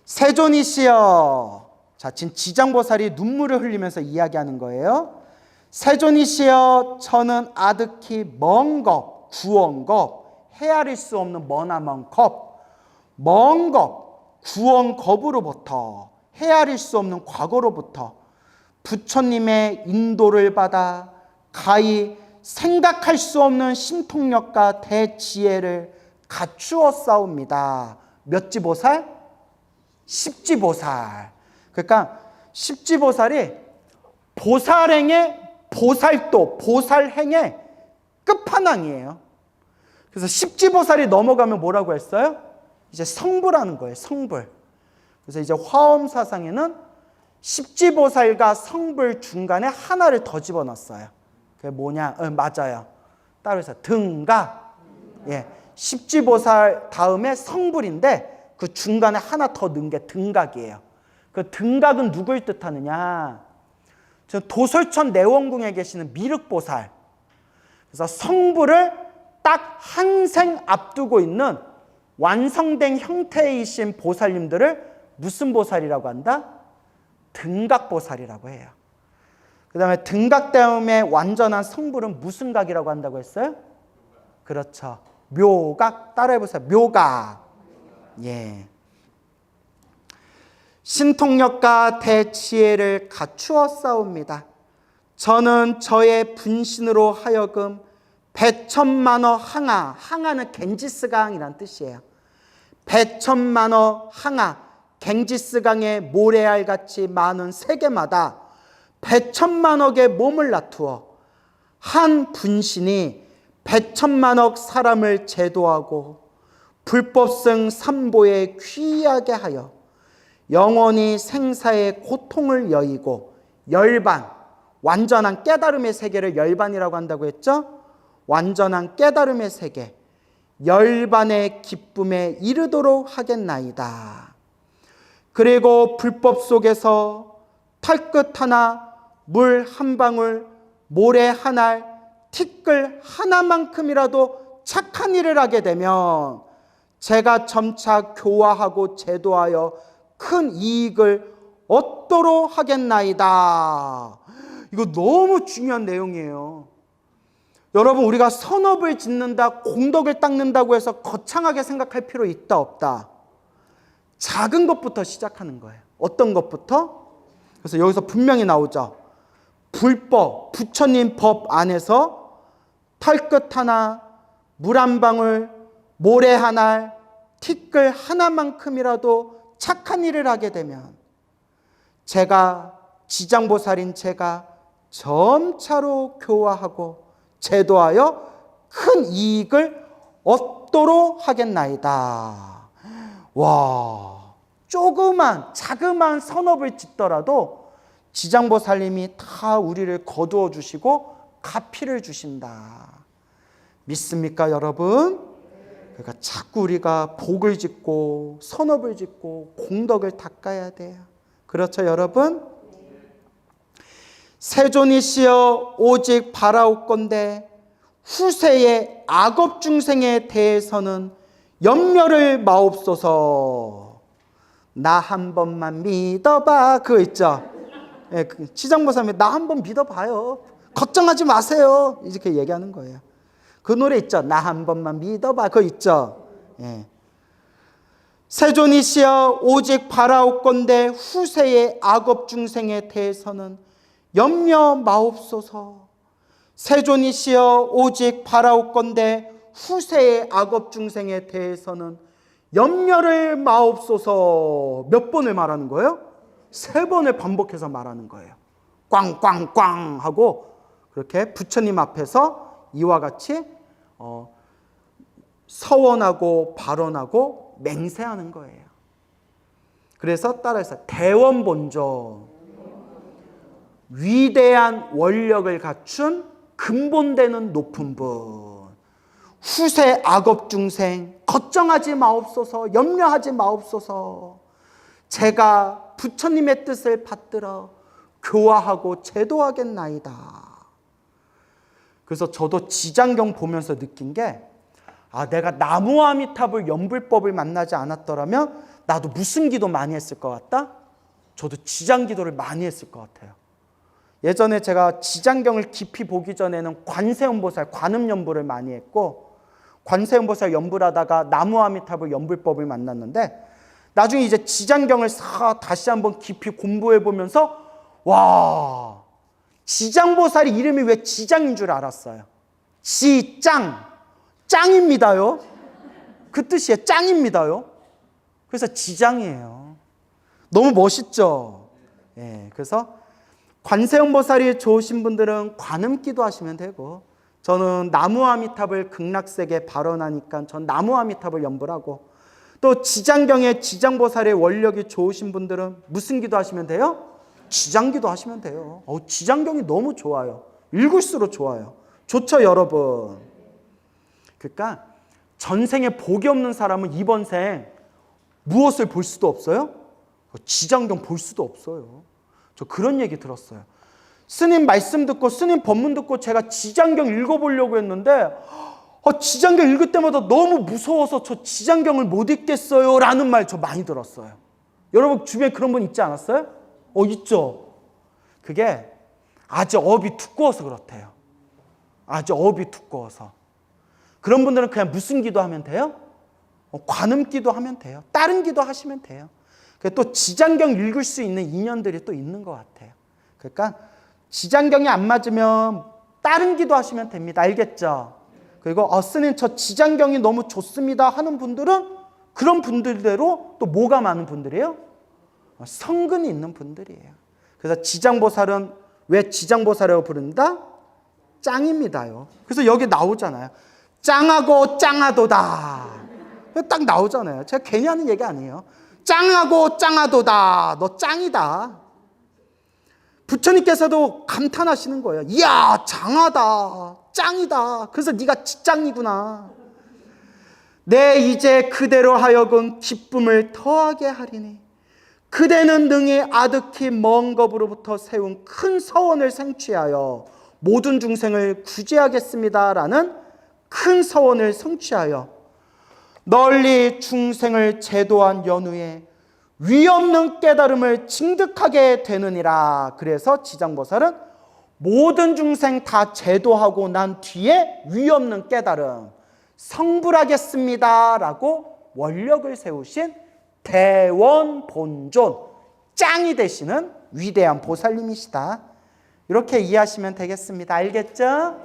세존이시여. 자, 지금 지장보살이 눈물을 흘리면서 이야기하는 거예요. 세존이시여, 저는 아득히 먼 겁, 구원겁, 헤아릴 수 없는 머나먼 겁, 먼 겁, 구원겁으로부터, 헤아릴 수 없는 과거로부터 부처님의 인도를 받아 가히 생각할 수 없는 신통력과 대지혜를 갖추어 싸웁니다. 몇 지보살? 십지보살. 그러니까 십지보살이 보살행의 보살도, 보살행의 끝판왕이에요. 그래서 십지보살이 넘어가면 뭐라고 했어요? 이제 성불하는 거예요. 성불. 그래서 이제 화엄사상에는 십지보살과 성불 중간에 하나를 더 집어넣었어요. 그게 뭐냐? 맞아요. 따로 해서 등각. 예, 십지보살 다음에 성불인데 그 중간에 하나 더 넣은 게 등각이에요. 그 등각은 누굴 뜻하느냐? 도솔천 내원궁에 계시는 미륵보살. 그래서 성부를 딱 한 생 앞두고 있는 완성된 형태이신 보살님들을 무슨 보살이라고 한다? 등각보살이라고 해요. 그 다음에 등각 다음에 완전한 성부는 무슨 각이라고 한다고 했어요? 그렇죠. 묘각. 따라해보세요. 묘각. 예. 신통력과 대지혜를 갖추어 싸웁니다. 저는 저의 분신으로 하여금 백천만어 항아, 항아는 갱지스강이란 뜻이에요. 백천만어 항아, 갱지스강의 모래알같이 많은 세계마다 백천만억의 몸을 나투어 한 분신이 백천만억 사람을 제도하고 불법성 삼보에 귀하게 하여 영원히 생사의 고통을 여의고 열반, 완전한 깨달음의 세계를 열반이라고 한다고 했죠? 완전한 깨달음의 세계, 열반의 기쁨에 이르도록 하겠나이다. 그리고 불법 속에서 털끝 하나, 물 한 방울, 모래 한 알, 티끌 하나만큼이라도 착한 일을 하게 되면 제가 점차 교화하고 제도하여 큰 이익을 얻도록 하겠나이다. 이거 너무 중요한 내용이에요. 여러분, 우리가 선업을 짓는다, 공덕을 닦는다고 해서 거창하게 생각할 필요 있다 없다? 작은 것부터 시작하는 거예요. 어떤 것부터? 그래서 여기서 분명히 나오죠. 불법, 부처님 법 안에서 털끝 하나, 물 한 방울, 모래 한 알, 티끌 하나만큼이라도 착한 일을 하게 되면 제가, 지장보살인 제가 점차로 교화하고 제도하여 큰 이익을 얻도록 하겠나이다. 와, 조그만 자그마한 선업을 짓더라도 지장보살님이 다 우리를 거두어 주시고 가피를 주신다. 믿습니까, 여러분? 그러니까 자꾸 우리가 복을 짓고 선업을 짓고 공덕을 닦아야 돼요. 그렇죠, 여러분? 세존이시여 오직 바라옵건대 후세의 악업 중생에 대해서는 염려를 마옵소서. 나 한 번만 믿어봐. 그거 있죠? 예, 지장보살님이 나 한 번 믿어봐요. 걱정하지 마세요. 이렇게 얘기하는 거예요. 그 노래 있죠? 나 한 번만 믿어봐. 그거 있죠? 예. 세존이시여 오직 바라옵건대 후세의 악업 중생에 대해서는 염려 마옵소서. 세존이시여 오직 바라옵건대 후세의 악업 중생에 대해서는 염려를 마옵소서. 몇 번을 말하는 거예요? 3번을 반복해서 말하는 거예요. 꽝꽝꽝 하고 그렇게 부처님 앞에서 이와 같이 서원하고 발언하고 맹세하는 거예요. 그래서 따라해서 대원본조, 위대한 원력을 갖춘 근본되는 높은 분, 후세 악업 중생 걱정하지 마옵소서, 염려하지 마옵소서. 제가 부처님의 뜻을 받들어 교화하고 제도하겠나이다. 그래서 저도 지장경 보면서 느낀 게, 내가 나무아미타불 연불법을 만나지 않았더라면 나도 무슨 기도 많이 했을 것 같다? 저도 지장기도를 많이 했을 것 같아요. 예전에 제가 지장경을 깊이 보기 전에는 관세음보살 관음연불을 많이 했고, 관세음보살 연불하다가 나무아미타불 연불법을 만났는데, 나중에 이제 지장경을 다시 한번 깊이 공부해 보면서 와, 지장보살이 이름이 왜 지장인 줄 알았어요. 지짱, 짱입니다요. 그 뜻이에요. 짱입니다요. 그래서 지장이에요. 너무 멋있죠. 예, 그래서 관세음보살이 좋으신 분들은 관음기도 하시면 되고, 저는 나무아미탑을 극락세계 발언하니까 전 나무아미탑을 연불하고, 또 지장경에 지장보살의 원력이 좋으신 분들은 무슨 기도 하시면 돼요? 지장기도 하시면 돼요. 지장경이 너무 좋아요. 읽을수록 좋아요. 좋죠, 여러분? 그러니까 전생에 복이 없는 사람은 이번 생 무엇을 볼 수도 없어요? 지장경 볼 수도 없어요. 저 그런 얘기 들었어요. 스님 말씀 듣고 스님 법문 듣고 제가 지장경 읽어보려고 했는데 지장경 읽을 때마다 너무 무서워서 저 지장경을 못 읽겠어요 라는 말 저 많이 들었어요. 여러분 주변에 그런 분 있지 않았어요? 있죠. 그게 아주 업이 두꺼워서 그렇대요. 아주 업이 두꺼워서. 그런 분들은 그냥 무슨 기도하면 돼요? 관음 기도하면 돼요. 다른 기도 하시면 돼요. 또 지장경 읽을 수 있는 인연들이 또 있는 것 같아요. 그러니까 지장경이 안 맞으면 다른 기도 하시면 됩니다. 알겠죠? 그리고 스님 저 지장경이 너무 좋습니다 하는 분들은 그런 분들대로 또 뭐가 많은 분들이에요? 성근이 있는 분들이에요. 그래서 지장보살은 왜 지장보살이라고 부른다? 짱입니다요. 그래서 여기 나오잖아요. 짱하고 짱하도다. 딱 나오잖아요. 제가 괜히 하는 얘기 아니에요. 짱하고 짱하도다. 너 짱이다. 부처님께서도 감탄하시는 거예요. 이야 장하다. 짱이다. 그래서 네가 지짱이구나. 내 이제 그대로 하여금 기쁨을 더하게 하리니 그대는 능히 아득히 먼 겁으로부터 세운 큰 서원을 생취하여 모든 중생을 구제하겠습니다라는 큰 서원을 성취하여 널리 중생을 제도한 연후에 위없는 깨달음을 징득하게 되느니라. 그래서 지장보살은 모든 중생 다 제도하고 난 뒤에 위없는 깨달음 성불하겠습니다 라고 원력을 세우신 대원본존 짱이 되시는 위대한 보살님이시다. 이렇게 이해하시면 되겠습니다. 알겠죠?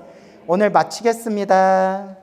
오늘 마치겠습니다.